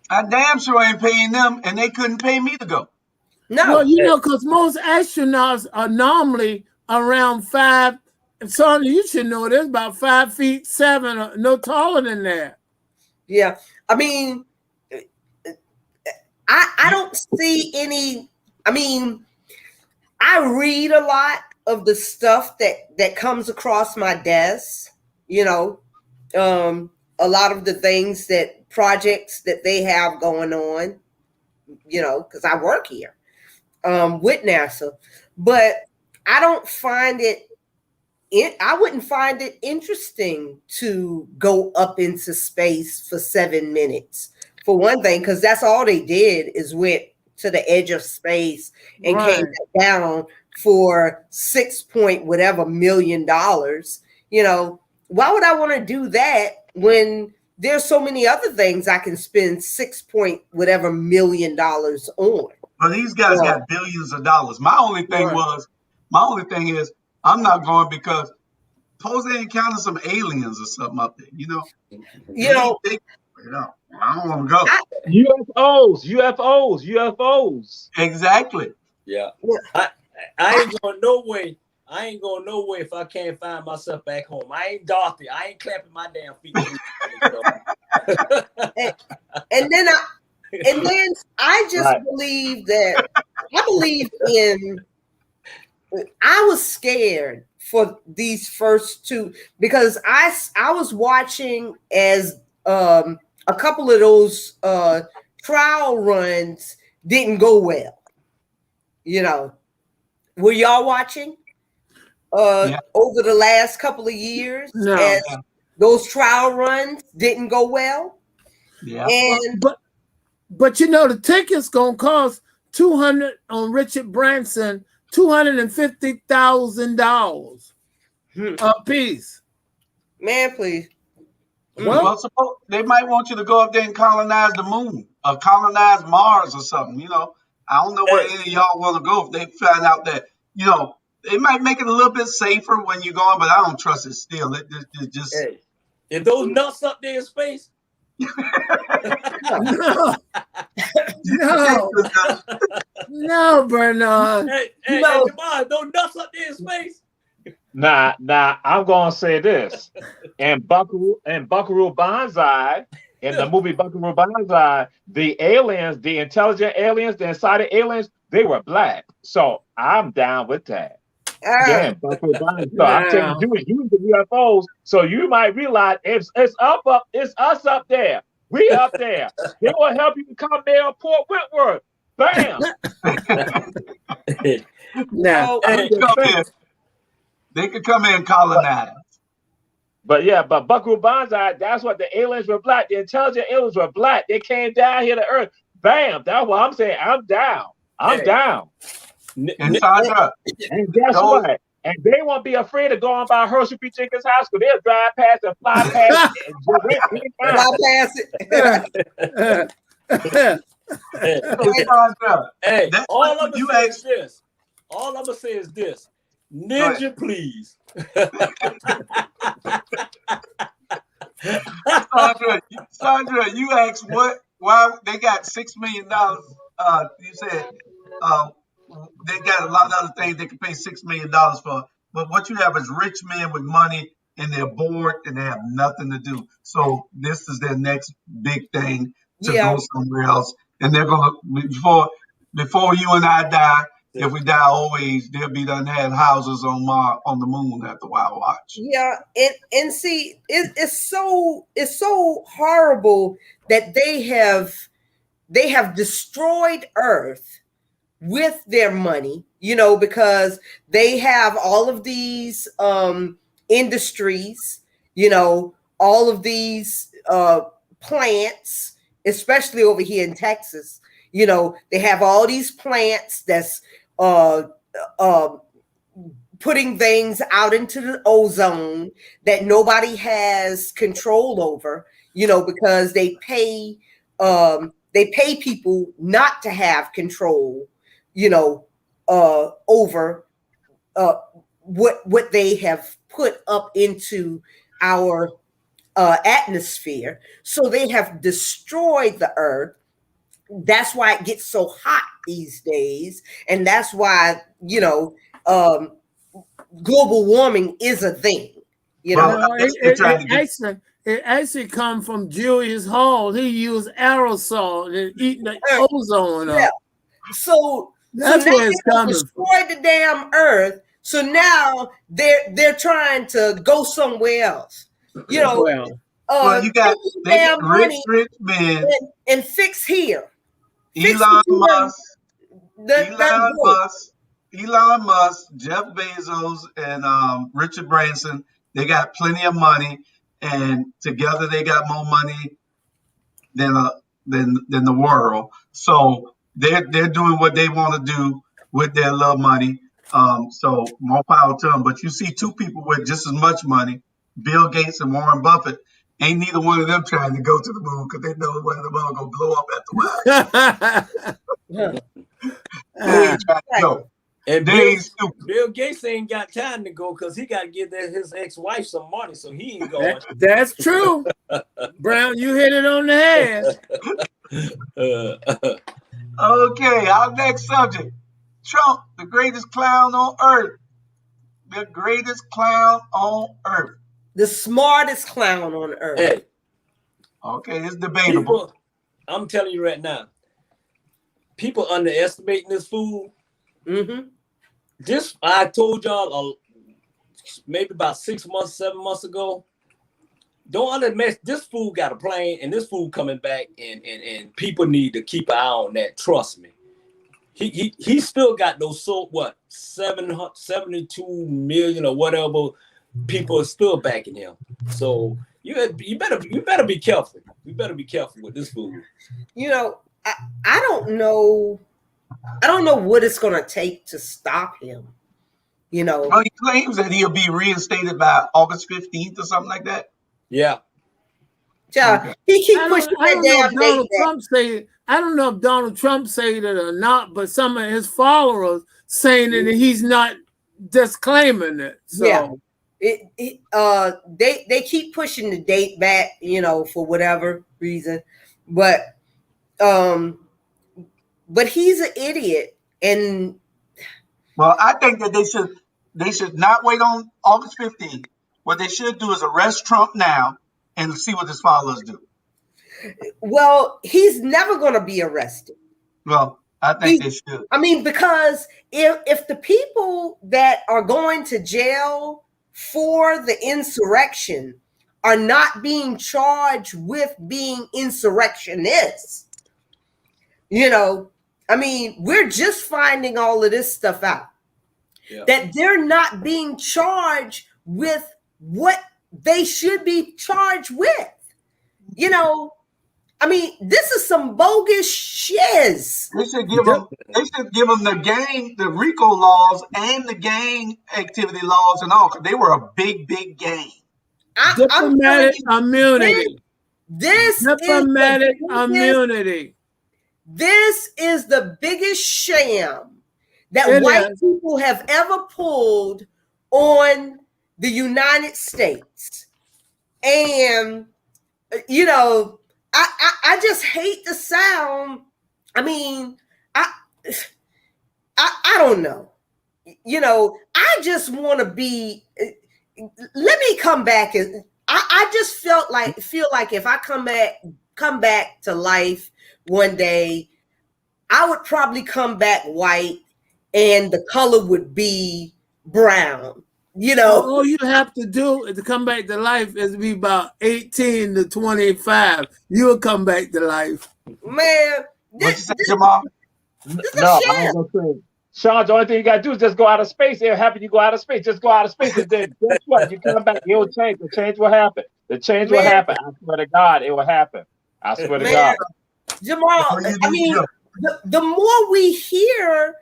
I damn sure ain't paying them, and they couldn't pay me to go. No. Well, because most astronauts are normally around 5. Son, you should know this, about 5'7", no taller than that. Yeah. I mean, I don't see any. I mean, I read a lot of the stuff that comes across my desk, a lot of the things projects that they have going on, because I work here with NASA, but I don't find it, I wouldn't find it interesting to go up into space for 7 minutes, for one thing, because that's all they did is went to the edge of space and came back down for $6 million. Why would I want to do that when there's so many other things I can spend $6 million on? Well, these guys got billions of dollars. My only thing is, I'm not going because suppose they encounter some aliens or something up there, I don't want to go. UFOs. Exactly. Yeah. I ain't going no way. I ain't going no way if I can't find myself back home. I ain't Dorothy. I ain't clapping my damn feet. and then I just believe that I believe in. I was scared for these first two because I was watching as a couple of those trial runs didn't go well. You know, were y'all watching over the last couple of years? No. As those trial runs didn't go well. Yeah. And but you know the ticket's gonna cost $200 on Richard Branson, $250,000 a piece. Man, please. Well, they might want you to go up there and colonize the moon or colonize Mars or something. You know, I don't know where any of y'all want to go if they find out that, you know, they might make it a little bit safer when you're going, but I don't trust it still. It just. Hey, if those nuts up there in space. No, Bernard. Hey, Jamal, those nuts up there in space. Now, I'm gonna say this. In Buckaroo Banzai, in the movie Buckaroo Banzai, the aliens, the intelligent aliens, the inside aliens, they were black. So I'm down with that. Yeah, Buckaroo Banzai. So I'm telling you, use the UFOs. So you might realize it's us up there. We up there. They will help you become Mayor of Port Whitworth. Bam. Now, they could come in and colonize. But Buckaroo Banzai, that's what the aliens were black. The intelligent aliens were black. They came down here to Earth. Bam. That's what I'm saying. I'm down. I'm down. And Sandra. And guess what? And they won't be afraid of going by Herschel P. Jenkins High School. They'll drive past and fly past it. Fly past it. Hey, all I'm gonna say is this. All I'm gonna say is this. Ninja, please. Sandra, you asked why they got $6 million. You said they got a lot of other things they can pay $6 million for. But what you have is rich men with money and they're bored and they have nothing to do. So this is their next big thing to go somewhere else. And they're gonna before you and I die. If we die old age, they'll be done had houses on the moon after a while. Watch. Yeah, and see, it's so horrible that they have destroyed Earth with their money, you know, because they have all of these industries, you know, all of these plants, especially over here in Texas. You know, they have all these plants that's putting things out into the ozone that nobody has control over, you know, because they pay people not to have control, you know, over what they have put up into our atmosphere. So they have destroyed the earth. That's why it gets so hot these days. And that's why, you know, global warming is a thing. You know, it actually come from Julius Hall. He used aerosol and eating the ozone up. So that's now where it's coming destroyed the damn earth. So now they're trying to go somewhere else. You know, well, you got rich men and fix here. Elon Musk, Jeff Bezos, and Richard Branson. They got plenty of money, and together they got more money than the world. So they're doing what they want to do with their little money. So more power to them. But you see two people with just as much money, Bill Gates and Warren Buffett. Ain't neither one of them trying to go to the moon because they know one of them all gonna blow up after a while. They ain't trying to go. And Bill Gates ain't got time to go because he got to give his ex-wife some money, so he ain't going. That's true. Brown, you hit it on the head. Okay, our next subject. Trump, the greatest clown on earth. The greatest clown on earth. The smartest clown on earth. Hey, okay, it's debatable. People, I'm telling you right now, people underestimating this fool. Mm-hmm. This I told y'all maybe about 6 months, 7 months ago. Don't underestimate this fool got a plane, and this fool coming back, and people need to keep an eye on that. Trust me. He still got those 72 million or whatever people are still backing him. So you better be careful. You better be careful with this fool. You know, I don't know. I don't know what it's going to take to stop him. You know, well, he claims that he'll be reinstated by August 15th or something like that. Yeah. Yeah, he keep pushing that damn date back. I don't know if Donald Trump said it or not, but some of his followers saying that he's not disclaiming it. So yeah, they keep pushing the date back, you know, for whatever reason, but he's an idiot. And well, I think that they should not wait on August 15th. What they should do is arrest Trump now and see what his followers do. Well, he's never going to be arrested. Well, I think they should. I mean, because if the people that are going to jail for the insurrection are not being charged with being insurrectionists, you know, I mean, we're just finding all of this stuff out. Yeah. That they're not being charged with what they should be charged with. You know, I mean, this is some bogus shiz. They should give them the RICO laws and the gang activity laws and all, because they were a big gang. Diplomatic immunity. Diplomatic immunity. This is the biggest sham that white people have ever pulled on the United States. And, you know, I just hate the sound. I mean, I don't know. You know, I just want to be. Let me come back, and I just feel like if I come back to life one day, I would probably come back white, and the color would be brown. You know, all you have to do to come back to life is be about 18 to 25. You'll come back to life. Man, what you say, Jamal? No, I was gonna say, Sean, the only thing you gotta do is just go out of space. It'll happen. You go out of space. Just go out of space, and then guess what? You come back, it'll change. The change will happen. The change will happen. I swear to God, it will happen. I swear to God. Jamal, I mean, the more we hear,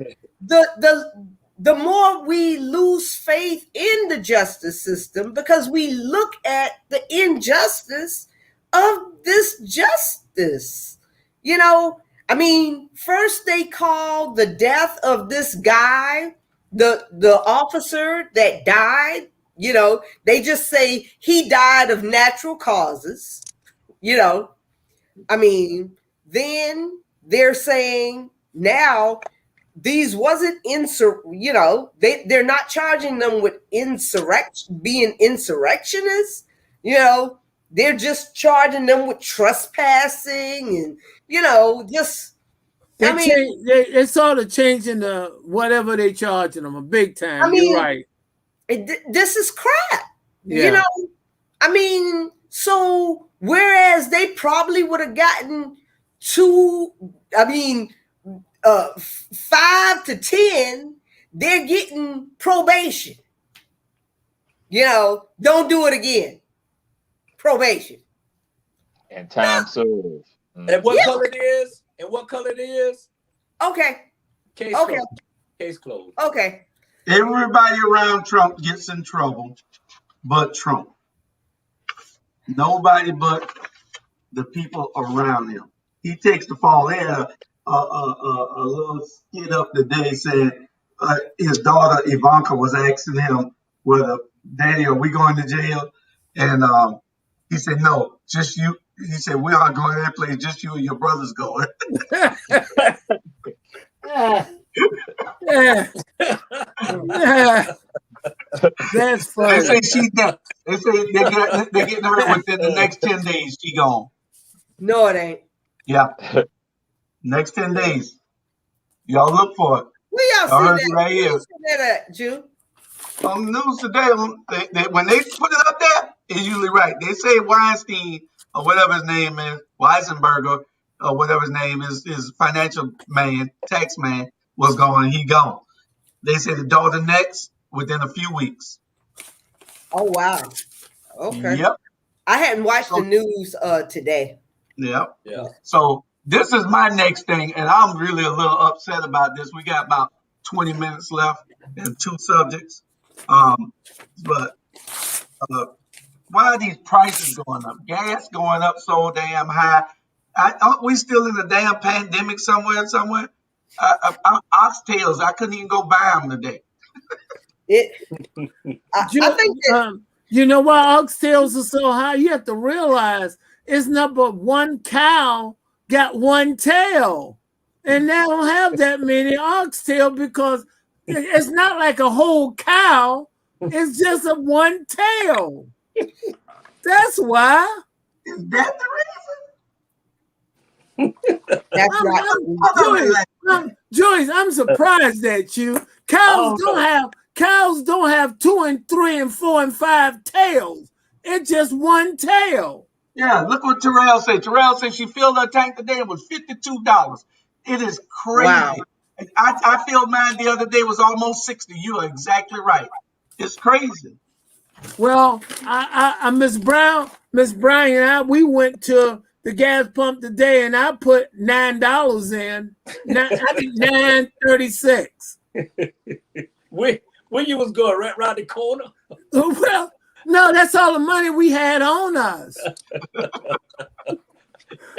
the more we lose faith in the justice system, because we look at the injustice of this justice. You know, I mean, first they call the death of this guy, the officer that died, you know, they just say he died of natural causes, you know. I mean, then they're saying now these wasn't you know, they're not charging them with being insurrectionists, you know, they're just charging them with trespassing and, you know, just they sort of changing the whatever they charging them a big time. I mean, you're right. This is crap. Yeah. You know, I mean, so whereas they probably would have gotten 5 to 10, they're getting probation. You know, don't do it again. Probation. And time served. And what color it is? And what color it is? Okay. Case closed. Case closed. Okay. Everybody around Trump gets in trouble, but Trump. Nobody but the people around him. He takes the fall. They had a little skit up today saying his daughter Ivanka was asking him whether, Daddy, are we going to jail? And he said, no, just you. He said, we aren't going to that place, just you and your brothers going. Yeah. Yeah. That's They funny. say she's done. They say they're getting her within the next 10 days. She gone. No, it ain't. Yeah, next 10 days. Y'all look for it. Where y'all Y'all see heard that? it right Where you here. see that at, Jew? On the news today, when they put it up there, it's usually right. They say Weinstein or whatever his name is, Weisenberger or whatever his name is financial man, tax man, was gone. He gone. They say the daughter next within a few weeks. Oh wow. Okay. Yep. I hadn't watched the So, news today. yep. Yeah. So this is my next thing, and I'm really a little upset about this. We got about 20 minutes left and 2 subjects. But why are these prices going up? Gas going up so damn high. Aren't we still in a damn pandemic somewhere? Oxtails, I couldn't even go buy them today. I think that, you know why oxtails are so high? You have to realize it's not but one cow got one tail. And they don't have that many oxtail because it's not like a whole cow. It's just a one tail. That's why. Is that the reason? that's right. Joyce, I'm surprised at you. Cows don't have 2 and 3 and 4 and 5 tails. It's just one tail. Yeah, look what Terrell said. Terrell said she filled her tank today. It was $52. It is crazy. Wow. I filled mine the other day. Was almost 60. You are exactly right. It's crazy. Well, I Miss Brown and I, we went to the gas pump today, and I put $9 in. I think $9.36. Where you was going? Right around the corner? Well, no, that's all the money we had on us.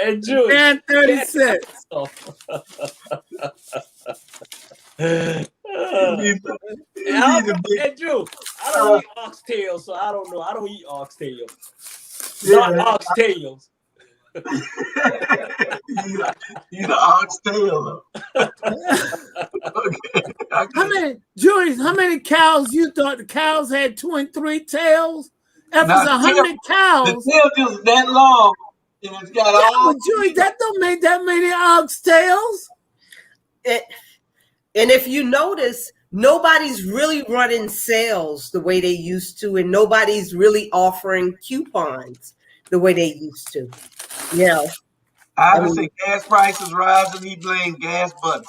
And Jewish. $9.36. And Drew, I don't eat oxtails, so I don't know. I don't eat oxtails. Not oxtails. You the oxtail. Okay. How many cows you thought the cows had 2 and 3 tails? If it's 100 cows. The tail just that long. And it's got all. Joey, that don't make that many oxtails. And if you notice, nobody's really running sales the way they used to, and nobody's really offering coupons the way they used to. Yeah. I would say gas prices rising. He blamed gas button.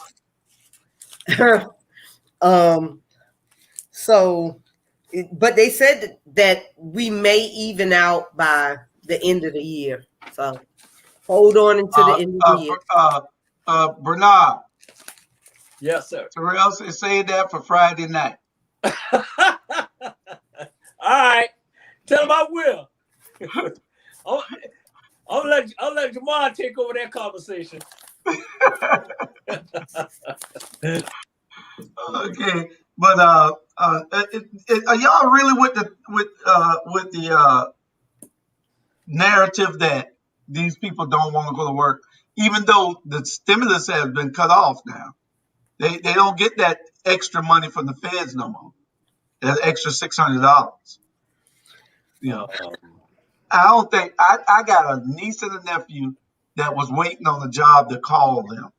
But they said that we may even out by the end of the year. So hold on until the end of the year. Bernard. Yes, sir. Terrell say that for Friday night. All right. Tell him I will. I'll let Jamal take over that conversation. Okay, but are y'all really with the narrative that these people don't want to go to work, even though the stimulus has been cut off now? They don't get that extra money from the feds no more. That extra $600. You know, I don't think I got a niece and a nephew that was waiting on a job to call them.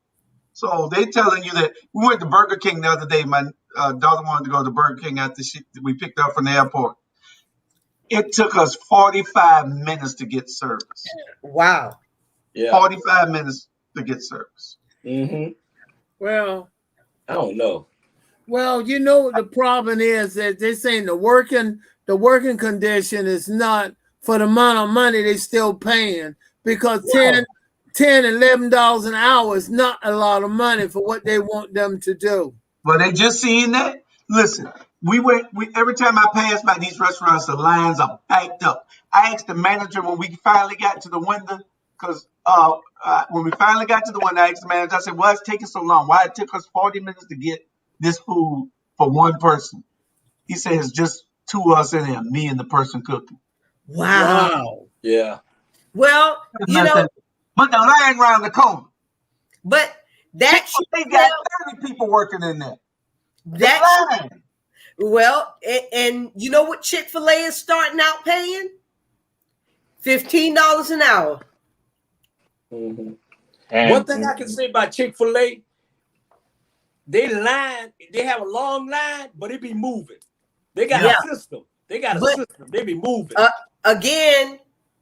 So they telling you that we went to Burger King the other day. My daughter wanted to go to Burger King after we picked her up from the airport. It took us 45 minutes to get service. Wow. Yeah. 45 minutes to get service. Mm-hmm. Well, I don't know. Well, you know what the problem is that they're saying the working condition is not for the amount of money they're still paying, because $10, $11 an hour is not a lot of money for what they want them to do. Well, they just seeing that. Listen, every time I pass by these restaurants, the lines are backed up. I asked the manager when we finally got to the window, because when we finally got to the window, I asked the manager, I said, why it's taking so long? Why it took us 40 minutes to get this food for one person? He said, it's just 2 of us in there, me and the person cooking. Wow. Yeah. Well, you know, but the line around the corner. But that they got 30 people working in there. That's well, and you know what Chick-fil-A is starting out paying? $15 an hour. Mm-hmm. One thing I can say about Chick-fil-A, they have a long line, but it be moving. They got a system. They be moving. Again,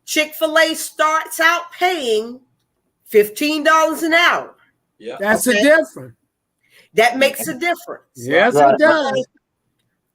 Chick-fil-A starts out paying $15 an hour. Yeah, that's a difference. That makes a difference. Yes, it does.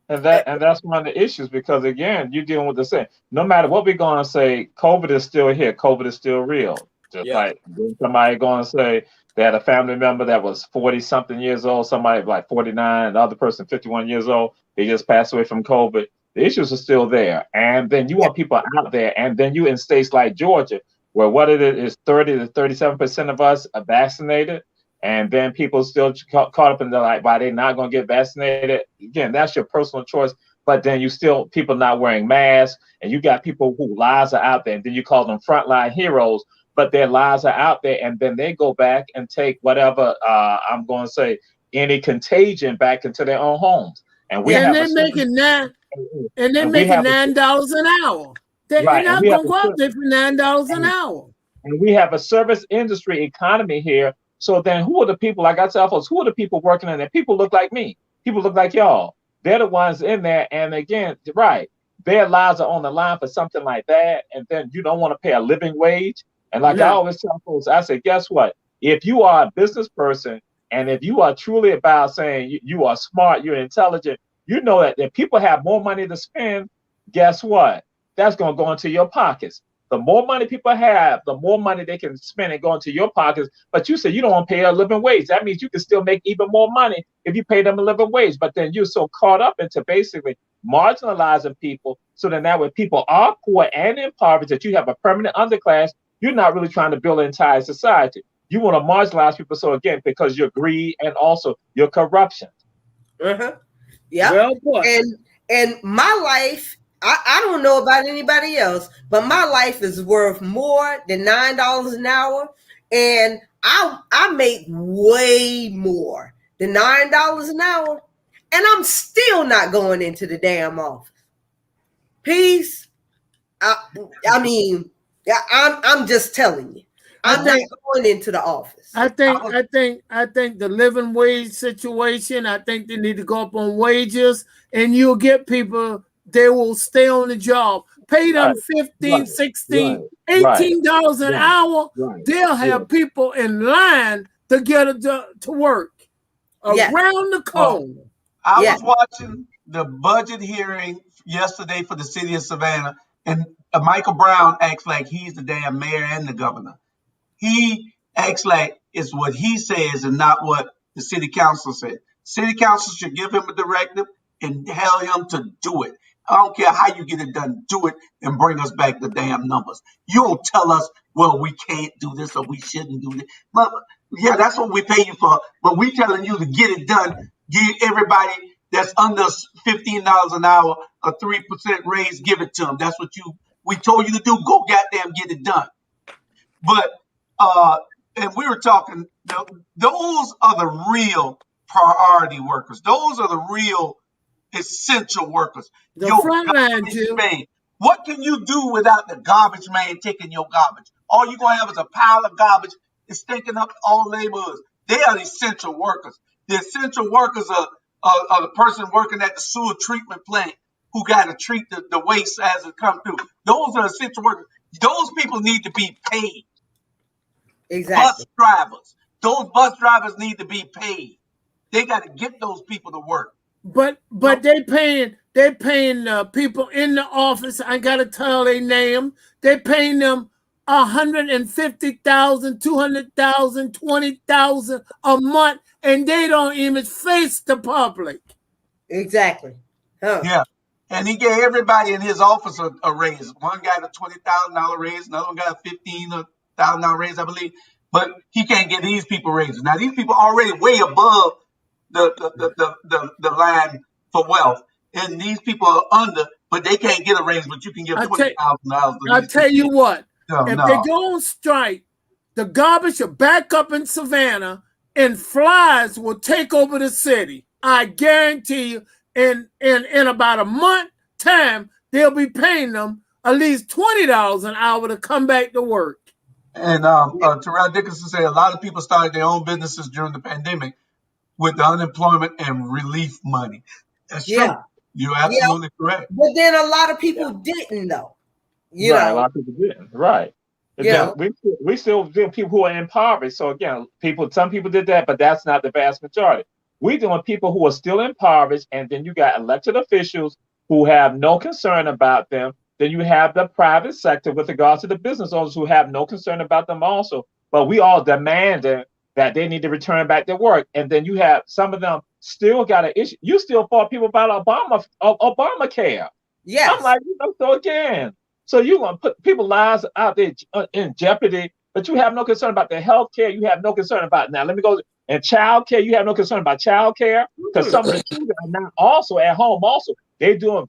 And that's one of the issues, because again, you're dealing with the same. No matter what we're going to say, COVID is still here. COVID is still real. Just like somebody going to say they had a family member that was 40-something years old, somebody like 49, another person 51 years old. They just passed away from COVID. The issues are still there. And then you want people out there, and then you in states like Georgia, where what it is 30 to 37% of us are vaccinated. And then people still caught up in the like, why they not going to get vaccinated? Again, that's your personal choice. But then you still people not wearing masks, and you got people whose lives are out there, and then you call them frontline heroes, but their lives are out there, and then they go back and take whatever I'm going to say any contagion back into their own homes. And they're making $9 an hour. They're not going to go out there for $9 an hour. And we have a service industry economy here. So then who are the people, like I tell folks, who are the people working in there? People look like me. People look like y'all. They're the ones in there. And again, their lives are on the line for something like that. And then you don't want to pay a living wage. And like I always tell folks, I say, guess what? If you are a business person, and if you are truly about saying you are smart, you're intelligent, you know that if people have more money to spend, guess what? That's going to go into your pockets. The more money people have, the more money they can spend and go into your pockets. But you say you don't want to pay a living wage. That means you can still make even more money if you pay them a living wage. But then you're so caught up into basically marginalizing people. So then that way people are poor and impoverished, that you have a permanent underclass. You're not really trying to build an entire society. You want to marginalize people. So again, because your greed and also your corruption. Yeah. Well, and my life, I don't know about anybody else, but my life is worth more than $9 an hour. And I make way more than $9 an hour. And I'm still not going into the damn office. Peace. I mean, I'm just telling you. I'm not going into the office. I think the living wage situation, I think they need to go up on wages, and you'll get people, they will stay on the job. Pay them $15, $16, $18 an hour. They'll have people in line to get to work around the cone. I was watching the budget hearing yesterday for the city of Savannah, and Michael Brown acts like he's the damn mayor and the governor. He acts like it's what he says and not what the city council said. City council should give him a directive and tell him to do it. I don't care how you get it done. Do it and bring us back the damn numbers. You don't tell us, well, we can't do this or we shouldn't do this. But, yeah, that's what we pay you for. But we telling you to get it done. Give everybody that's under $15 an hour a 3% raise. Give it to them. That's what we told you to do. Go goddamn get it done. But and we were talking, those are the real priority workers. Those are the real essential workers. The frontline, man. What can you do without the garbage man taking your garbage? All you're going to have is a pile of garbage. It's stinking up all neighborhoods. They are the essential workers. The essential workers are the person working at the sewer treatment plant who got to treat the waste as it comes through. Those are essential workers. Those people need to be paid. Exactly. Bus drivers. Those bus drivers need to be paid. They got to get those people to work. But they paying people in the office. I gotta tell their name. They paying them $150,000, $200,000, $20,000 a month, and they don't even face the public. Exactly. Yeah. And he gave everybody in his office a raise. One got a $20,000 raise, another one got a $15,000 raise, I believe. But he can't get these people raises. Now these people are already way above the line for wealth, and these people are under, but they can't get a raise. But you can give $20,000. I'll tell you what. If they go on strike, the garbage will back up in Savannah, and flies will take over the city. I guarantee you, in about a month time, they'll be paying them at least $20 an hour to come back to work. And Terrell Dickinson said a lot of people started their own businesses during the pandemic with the unemployment and relief money. That's true. You're absolutely correct. But then a lot of people didn't know. You know, a lot of people didn't. Right. Yeah. We still do people who are impoverished. So again, some people did that, but that's not the vast majority. We're doing people who are still impoverished, and then you got elected officials who have no concern about them. Then you have the private sector with regards to the business owners who have no concern about them also. But we all demanding that they need to return back to work. And then you have some of them still got an issue. You still fought people about Obamacare. Yes. I'm like, so again, so you're going to put people's lives out there in jeopardy, but you have no concern about their health care. You have no concern about, now let me go, and child care, you have no concern about child care, because some of the children are now also at home also. They're doing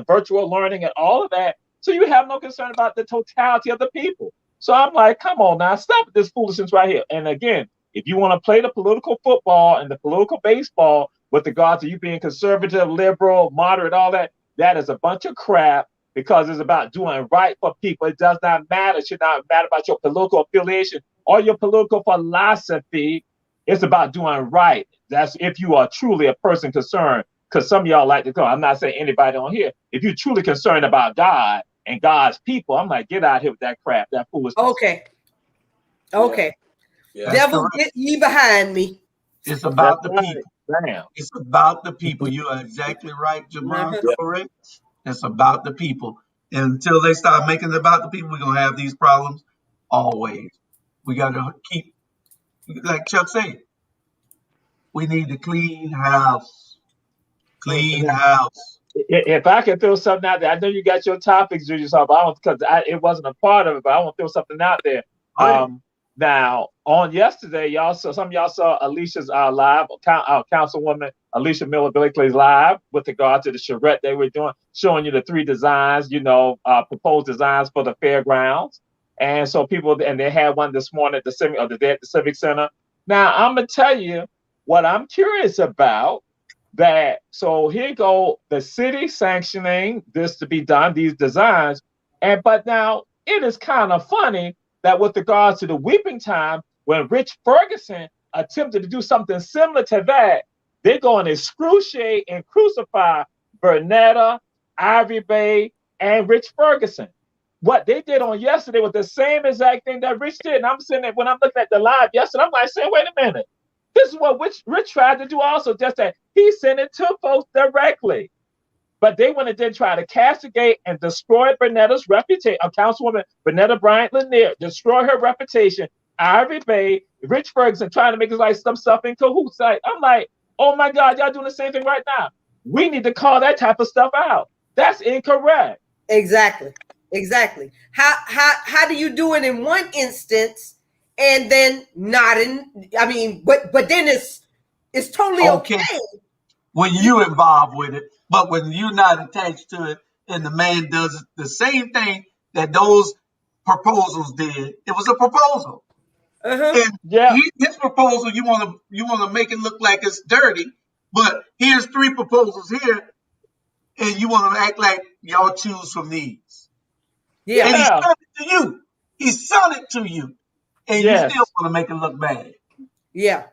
virtual learning and all of that. So you have no concern about the totality of the people. So I'm like, come on now, stop this foolishness right here. And again, if you want to play the political football and the political baseball with regard to you being conservative, liberal, moderate, all that, that is a bunch of crap, because it's about doing right for people. It does not matter. It should not matter about your political affiliation or your political philosophy. It's about doing right. That's if you are truly a person concerned, because some of y'all like to go. I'm not saying anybody on here. If you're truly concerned about God and God's people, I'm like, get out here with that crap, that foolishness. Okay. Yeah. Devil, get ye behind me. It's about the people. Damn. It's about the people. You are exactly right, Jamal. Correct. It's about the people. And until they start making it about the people, we're going to have these problems always. We got to keep, like Chuck said, we need to clean house. Clean house. If I can throw something out there, I know you got your topics, Julius, but it wasn't a part of it, but I want to throw something out there. Now, on yesterday, some of y'all saw Alicia's live, Councilwoman Alicia Miller-Blakely's live with regard to the charrette they were doing, showing you the 3 designs, proposed designs for the fairgrounds. And so they had one this morning at the Civic Center. Now, I'm going to tell you what I'm curious about. So here go the city sanctioning this to be done, these designs. But now it is kind of funny that with regards to the weeping time, when Rich Ferguson attempted to do something similar to that, they're going to excruciate and crucify Bernetta, Ivory Bay, and Rich Ferguson. What they did on yesterday was the same exact thing that Rich did. And I'm sitting there, when I'm looking at the live yesterday, I'm like, saying, wait a minute. This is what Rich tried to do also, just that he sent it to folks directly. But they went and did try to castigate and destroy Bernetta's reputation. Councilwoman Bernetta Bryant Lanier, destroy her reputation. Ivory Bay, Rich Ferguson trying to make it like some stuff in cahoots. I'm like, oh my God, y'all doing the same thing right now. We need to call that type of stuff out. That's incorrect. Exactly. How do you do it in one instance and then not in? I mean, but then it's totally okay when you involved with it, but when you're not attached to it, and the man does the same thing that those proposals did. It was a proposal. And his proposal, you want to make it look like it's dirty, but here's 3 proposals here, and you want to act like y'all choose from these. Yeah. And he sent it to you. He sent it to you, and you still want to make it look bad. Yeah.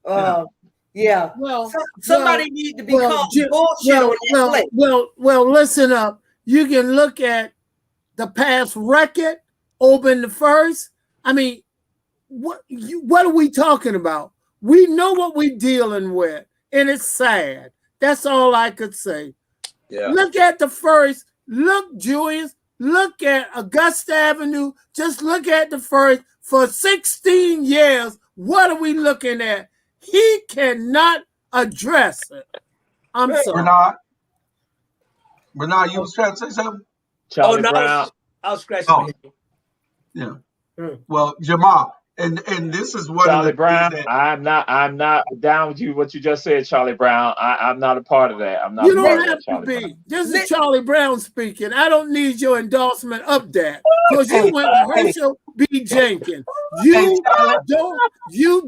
Well, somebody need to be called bullshit. Well, listen up. You can look at the past record, open the first. I mean, what are we talking about? We know what we're dealing with, and it's sad. That's all I could say. Yeah. Look at the first. Look, Julius. Look at Augusta Avenue. Just look at the first. For 16 years, what are we looking at? He cannot address it. I'm sorry. Bernard, you was trying to say something? Charlie Brown. I was scratching my head. Yeah. Well, Jamal, and this is one Charlie of the Brown. things that I'm not down with you. What you just said, Charlie Brown. I'm not a part of that. I'm not. You don't have to be. Brown. This is Charlie Brown speaking. I don't need your endorsement of that because you went to Herschel B. Jenkins. You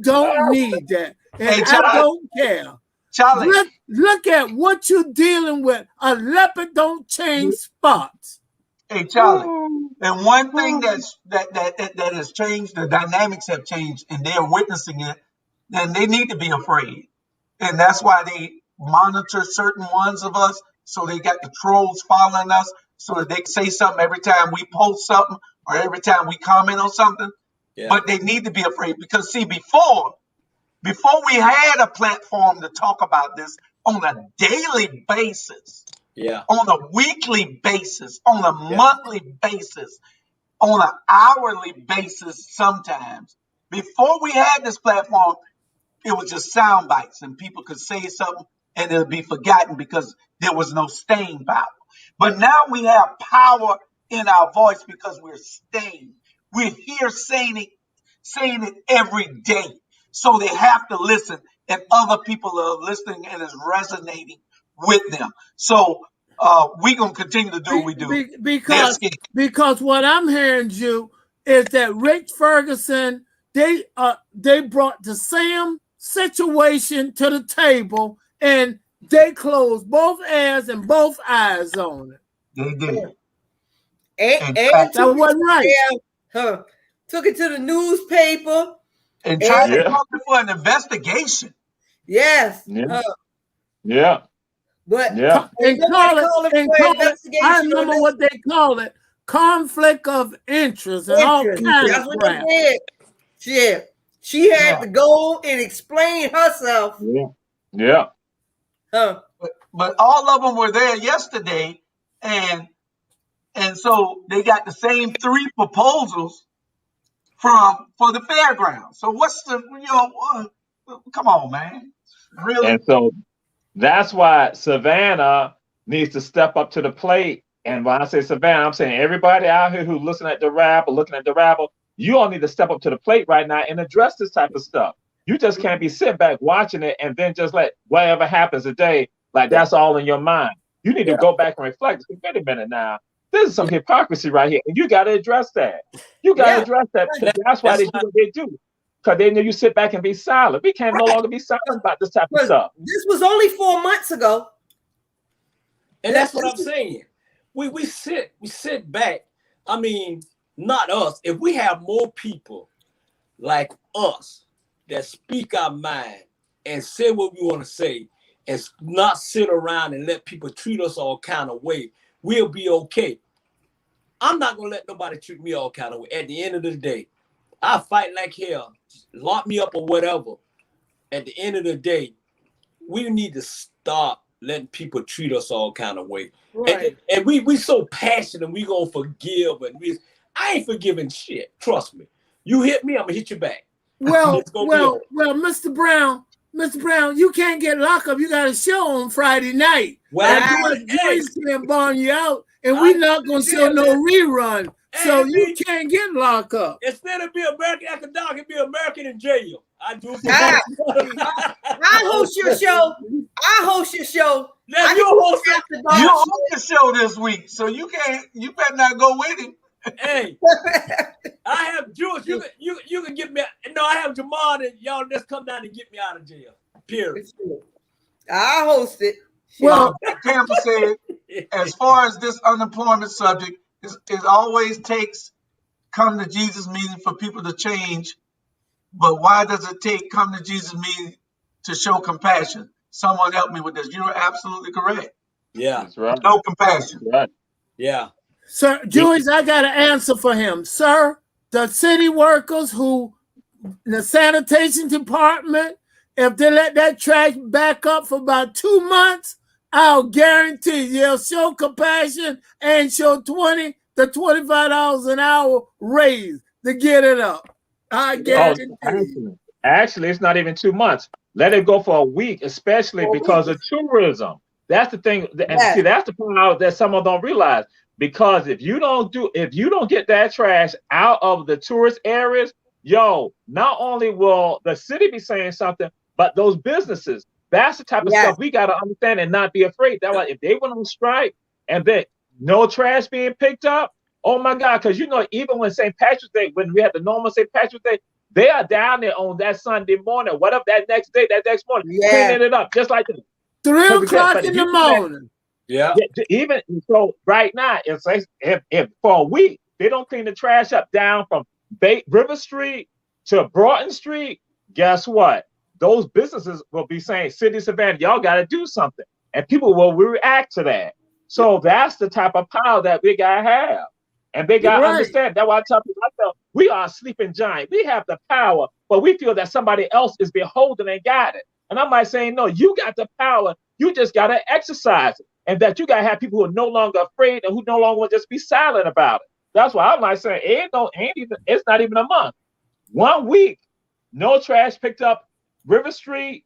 don't need that, and I don't care. Charlie. Look at what you're dealing with. A leopard don't change spots. Hey, Charlie. And one thing that has changed, the dynamics have changed, and they're witnessing it. Then they need to be afraid, and that's why they monitor certain ones of us. So they got the trolls following us, so that they can say something every time we post something or every time we comment on something. Yeah. But they need to be afraid because, see, before we had a platform to talk about this on a daily basis, on a weekly basis, on a monthly basis, on an hourly basis sometimes. Before we had this platform, it was just sound bites and people could say something and it'll be forgotten because there was no staying power. But now we have power in our voice because we're staying. We're here saying it every day. So they have to listen, and other people are listening and it's resonating with them. So we're going to continue to do what we do. Because what I'm hearing, Jew, is that Rick Ferguson, they brought the same situation to the table and they closed both ears and both eyes on it. They did. And that wasn't right. Took it to the newspaper. And tried to call it for an investigation. Yes. Yeah. But I remember what they call it. Conflict of interest and all kinds of crap. Yeah. She had to go and explain herself. Yeah. But all of them were there yesterday, and so they got the same 3 proposals for the fairgrounds. So what's the come on, man, really? And so that's why Savannah needs to step up to the plate. And when I say Savannah, I'm saying everybody out here who's looking at the Rabble, you all need to step up to the plate right now and address this type of stuff. You just can't be sitting back watching it and then just let whatever happens today, like that's all in your mind. You need to go back and reflect. Wait a minute now. This is some hypocrisy right here. And you got to address that. You got to address that. That's why they do what they do. Because they know you sit back and be silent. We can't no longer be silent about this type of stuff. This was only 4 months ago. And that's what I'm saying. We sit back. I mean, not us. If we have more people like us that speak our mind and say what we want to say and not sit around and let people treat us all kind of way, we'll be okay. I'm not going to let nobody treat me all kind of way. At the end of the day, I fight like hell, lock me up or whatever. At the end of the day, we need to stop letting people treat us all kind of way. Right. And we so passionate, we going to forgive. And I ain't forgiving shit. Trust me. You hit me, I'm going to hit you back. Well, Mr. Brown, you can't get locked up. You got a show on Friday night. Well, Joyce can't bond you out, and we're not going to show no rerun. So you can't get locked up. Instead of being American after dark, it'd be American in jail. I do. I host your show. Now you host the show this week, so you better not go with him. Hey, I have Jewish. You can get me. No, I have Jamal, and y'all just come down and get me out of jail. Period. I host it. Well, Tampa said, as far as this unemployment subject, it always takes come to Jesus meeting for people to change. But why does it take come to Jesus meeting to show compassion? Someone help me with this. You're absolutely correct. Yeah, that's right. No compassion. That's right. Yeah. Sir, Jewish, I got an answer for him. Sir, the city workers the sanitation department, if they let that trash back up for about 2 months, I'll guarantee they'll show compassion and show $20 to $25 an hour raise to get it up. I guarantee. Actually, it's not even 2 months. Let it go for a week, especially because of tourism. That's the thing. And see, that's the part that some of them don't realize. Because if you don't get that trash out of the tourist areas, not only will the city be saying something, but those businesses. That's the type of stuff we got to understand and not be afraid. That if they went on strike and then no trash being picked up, oh my God! Because even when St. Patrick's Day, when we had the normal St. Patrick's Day, They are down there on that Sunday morning, whatever that next day, that next morning, cleaning it up just like that. 3 o'clock in the morning. Yeah. Even so, right now, if for a week they don't clean the trash up down from River Street to Broughton Street, guess what? Those businesses will be saying, City of Savannah, y'all got to do something. And people will react to that. So that's the type of power that we got to have. And they got to understand. That's why I tell people, we are a sleeping giant. We have the power, but we feel that somebody else is beholden and got it. And I might say, no, you got the power. You just got to exercise it. And that you got to have people who are no longer afraid and who no longer want to just be silent about it. That's why I might say, it's not even a month. 1 week, no trash picked up River Street,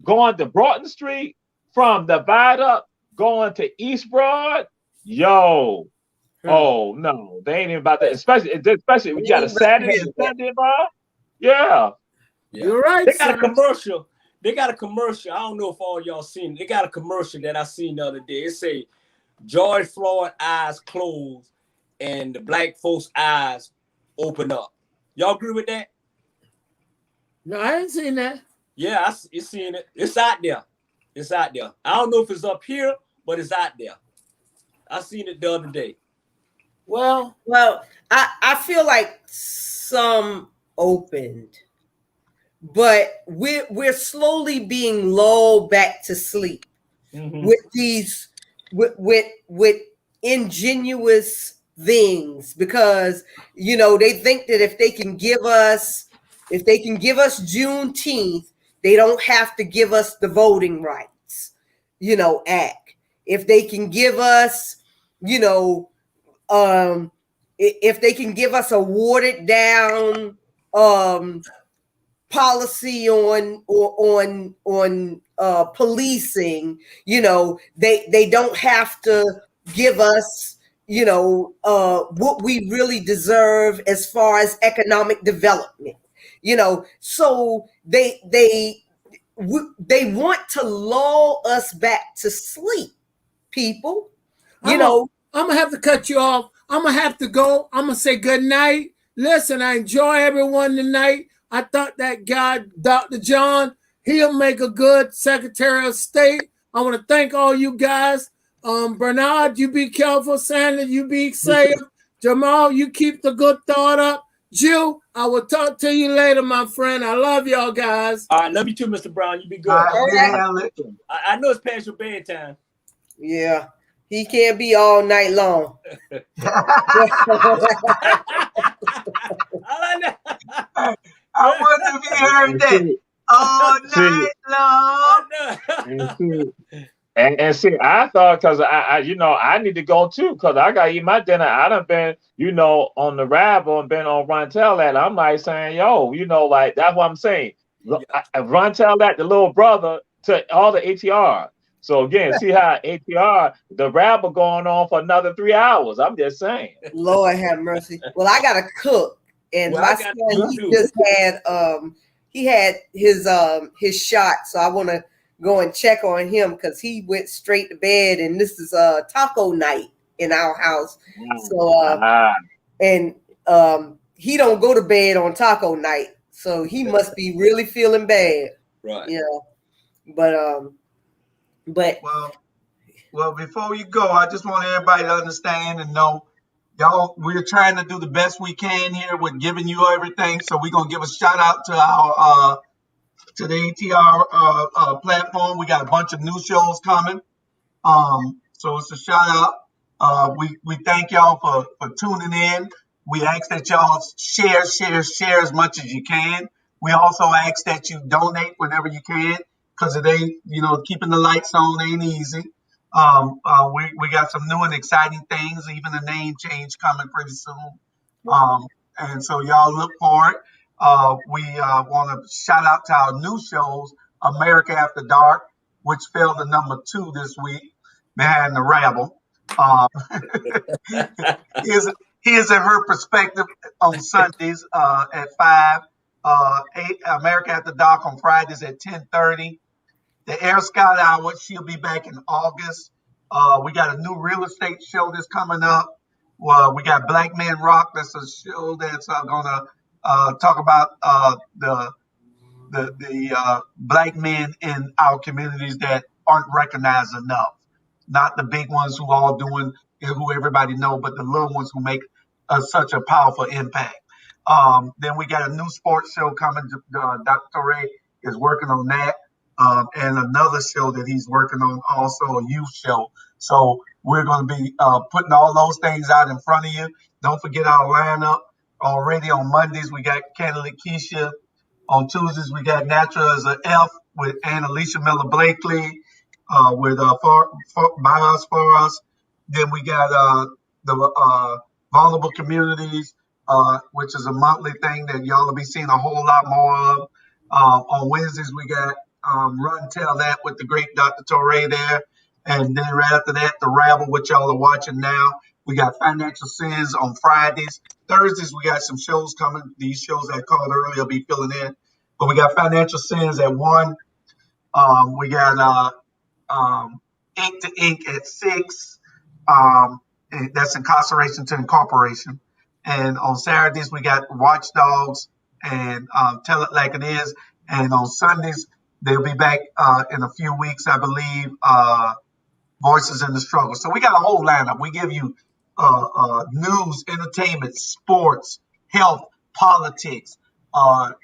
going to Broughton Street, from the Viaduct going to East Broad. Yo, oh no, they ain't even about that. Especially if you got a Saturday and Sunday involved. Yeah. You're right. They got a commercial. I don't know if all y'all seen it. They got a commercial that I seen the other day. It say George Floyd eyes closed and the black folks' eyes open up. Y'all agree with that? No, I ain't seen that. Yeah, I seen it. It's out there. I don't know if it's up here, but it's out there. I seen it the other day. Well, I feel like some opened, but we're slowly being lulled back to sleep with these with ingenuous things, because they think that if they can give us Juneteenth, they don't have to give us the voting rights, act. If they can give us, if they can give us a watered down policy on policing, they don't have to give us, what we really deserve as far as economic development. So they want to lull us back to sleep, people. I'm gonna have to cut you off. I'm gonna have to go. I'm gonna say good night. Listen, I enjoy everyone tonight. I thought that guy, Dr. John, he'll make a good Secretary of State. I want to thank all you guys. Bernard, you be careful. Sandra, you be safe. Jamal, you keep the good thought up. Jill, I will talk to you later, my friend. I love y'all guys. All right, love you too, Mr. Brown. You be good. I know it's past your bedtime. Yeah, he can't be all night long. I wonder if you heard that. All night long. And see, I thought, because I need to go too, because I got to eat my dinner. I done been, on the Rabble and been on Run Tell That. I'm like saying, like, that's what I'm saying. Run Tell That, the little brother, to all the ATR. So again, see how ATR, the Rabble going on for another 3 hours. I'm just saying. Lord have mercy. Well, I got to cook. And my son, he just had his shot. So I want to go and check on him, because he went straight to bed, and this is taco night in our house. So and he don't go to bed on taco night, so he must be really feeling bad. Right. But well, before you go, I just want everybody to understand and know, y'all, we're trying to do the best we can here with giving you everything. So we're gonna give a shout out to our to the ATR platform. We got a bunch of new shows coming. So it's a shout out. We thank y'all for tuning in. We ask that y'all share as much as you can. We also ask that you donate whenever you can, because it ain't, keeping the lights on ain't easy. We got some new and exciting things, even a name change coming pretty soon. And so y'all look for it. We want to shout out to our new shows, America After Dark, which fell to number 2 this week behind the Rabble. Here's her perspective on Sundays at 5. 8 America After Dark on Fridays at 10:30. The Air Scout Hour, she'll be back in August. We got a new real estate show that's coming up. Well, we got Black Men Rock. That's a show that's gonna talk about the black men in our communities that aren't recognized enough. Not the big ones who all doing and who everybody know, but the little ones who make such a powerful impact. Then we got a new sports show coming. Dr. Torre is working on that, and another show that he's working on, also a youth show. So we're going to be putting all those things out in front of you. Don't forget our lineup. Already on Mondays, we got candidate Keisha. On Tuesdays, we got Natural as an F with Ann Alicia Miller Blakely, with By Us For Us. Then we got the Vulnerable Communities, which is a monthly thing that y'all will be seeing a whole lot more of. On Wednesdays, we got Run Tell That with the great Dr. Torre there. And then right after that, the Rabble, which y'all are watching now. We got Financial Sins on Fridays. Thursdays, we got some shows coming. These shows I called earlier will be filling in. But we got Financial Sins at 1. We got Ink to Ink at 6. And that's Incarceration to Incorporation. And on Saturdays, we got Watchdogs and Tell It Like It Is. And on Sundays, they'll be back in a few weeks, I believe, Voices in the Struggle. So we got a whole lineup. We give you news, entertainment, sports, health, politics,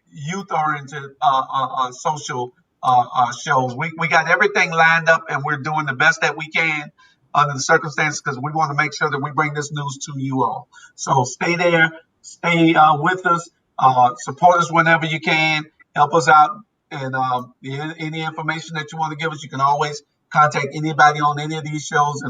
youth-oriented social shows. We got everything lined up, and we're doing the best that we can under the circumstances because we want to make sure that we bring this news to you all. So stay there, stay with us, support us whenever you can, help us out, and any information that you want to give us, you can always contact anybody on any of these shows,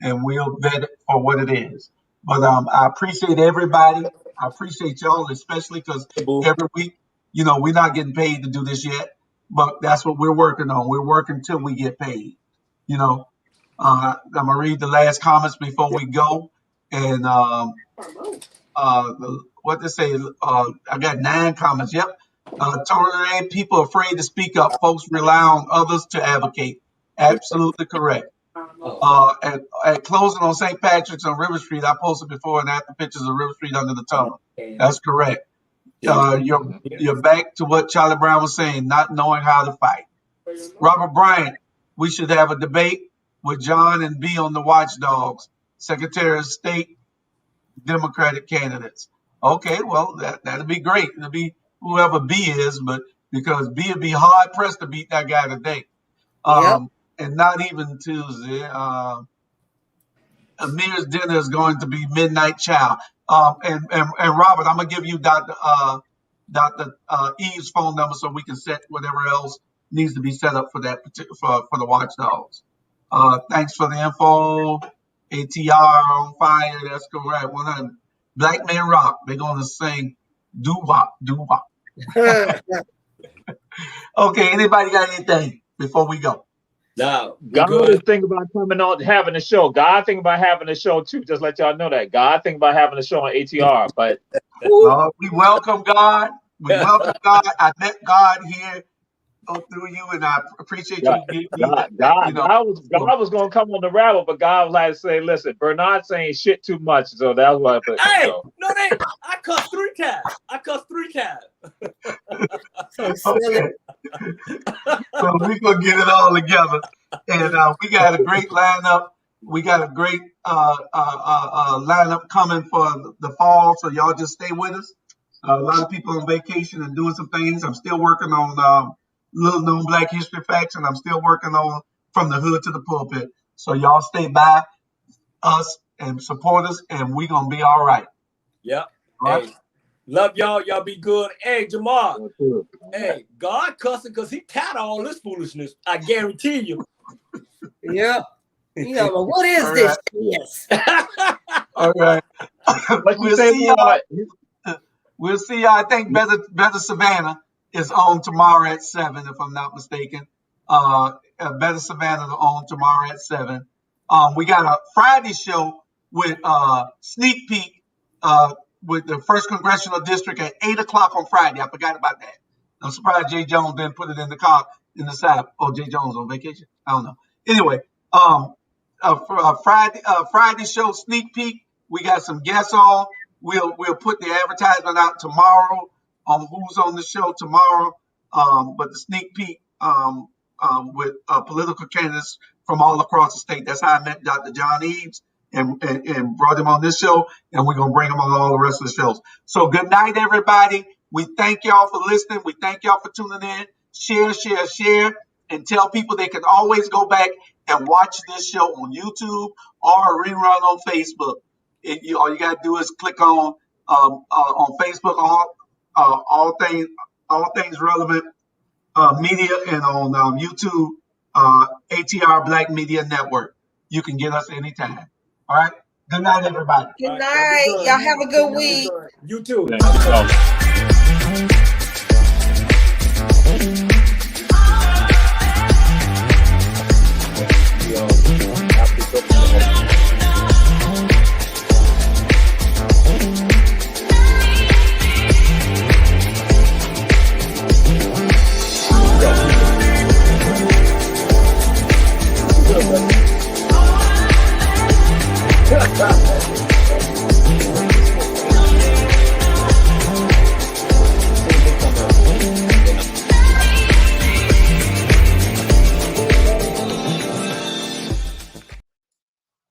and we'll vet it for what it is. But I appreciate everybody. I appreciate y'all, especially because every week, we're not getting paid to do this yet, but that's what we're working on. We're working till we get paid. I'm gonna read the last comments before we go, and what they say. I got 9 comments. Yep. Torre, people afraid to speak up. Folks rely on others to advocate. Absolutely correct. At closing on St. Patrick's on River Street, I posted before and after pictures of River Street under the tunnel. That's correct. You're back to what Charlie Brown was saying, not knowing how to fight. Robert Bryant, we should have a debate with John and B on the Watchdogs, Secretary of State, Democratic candidates. Okay, well, that'd be great. It'll be whoever B is, but because B would be hard pressed to beat that guy today. And not even Tuesday. Amir's dinner is going to be Midnight Chow. And Robert, I'm gonna give you Dr. Eaves' phone number so we can set whatever else needs to be set up for that for the Watchdogs. Thanks for the info. ATR on fire. That's correct. 100. Black Men Rock. They're gonna sing doo wop, doo wop. Okay. Anybody got anything before we go? No. God is thinking about coming on, having a show. God thinking about having a show too. Just let y'all know that God thinking about having a show on ATR. But we welcome God. We welcome God. I met God here through you, and I appreciate you giving me that. God was going to come on the Rabble, but God was like to say, "Listen, Bernard's saying shit too much," so that's why I put. Hey, I cussed 3 times. So silly. So we're gonna get it all together, and we got a great lineup. We got a great lineup coming for the fall, so y'all just stay with us. A lot of people on vacation and doing some things. I'm still working on little known Black History facts, and I'm still working on From the Hood to the Pulpit. So y'all stay by us and support us, and we're gonna be all right. Yep. All right. Hey, love y'all. Y'all be good. Hey, Jamal. Hey, God cussing because he tired of all this foolishness. I guarantee you. Yeah. What is all this? Yes. All right. We'll see y'all. I think Better Savannah is on tomorrow at 7, if I'm not mistaken. Better Savannah is on tomorrow at 7. We got a Friday show with Sneak Peek with the 1st Congressional District at 8 o'clock on Friday. I forgot about that. I'm surprised Jay Jones didn't put it in the side. Oh, Jay Jones on vacation? I don't know. Anyway, Friday show, Sneak Peek. We got some guests on. we'll put the advertisement out tomorrow on who's on the show tomorrow. But the sneak peek with political candidates from all across the state. That's how I met Dr. John Eaves and brought him on this show, and we're gonna bring him on all the rest of the shows. So good night, everybody. We thank y'all for listening. We thank y'all for tuning in. Share, and tell people they can always go back and watch this show on YouTube or a rerun on Facebook. All you gotta do is click on Facebook, all things relevant media, and on YouTube, ATR Black Media Network. You can get us anytime. All right. Good night, everybody. Good night. Y'all have a good week. You too. Thank you.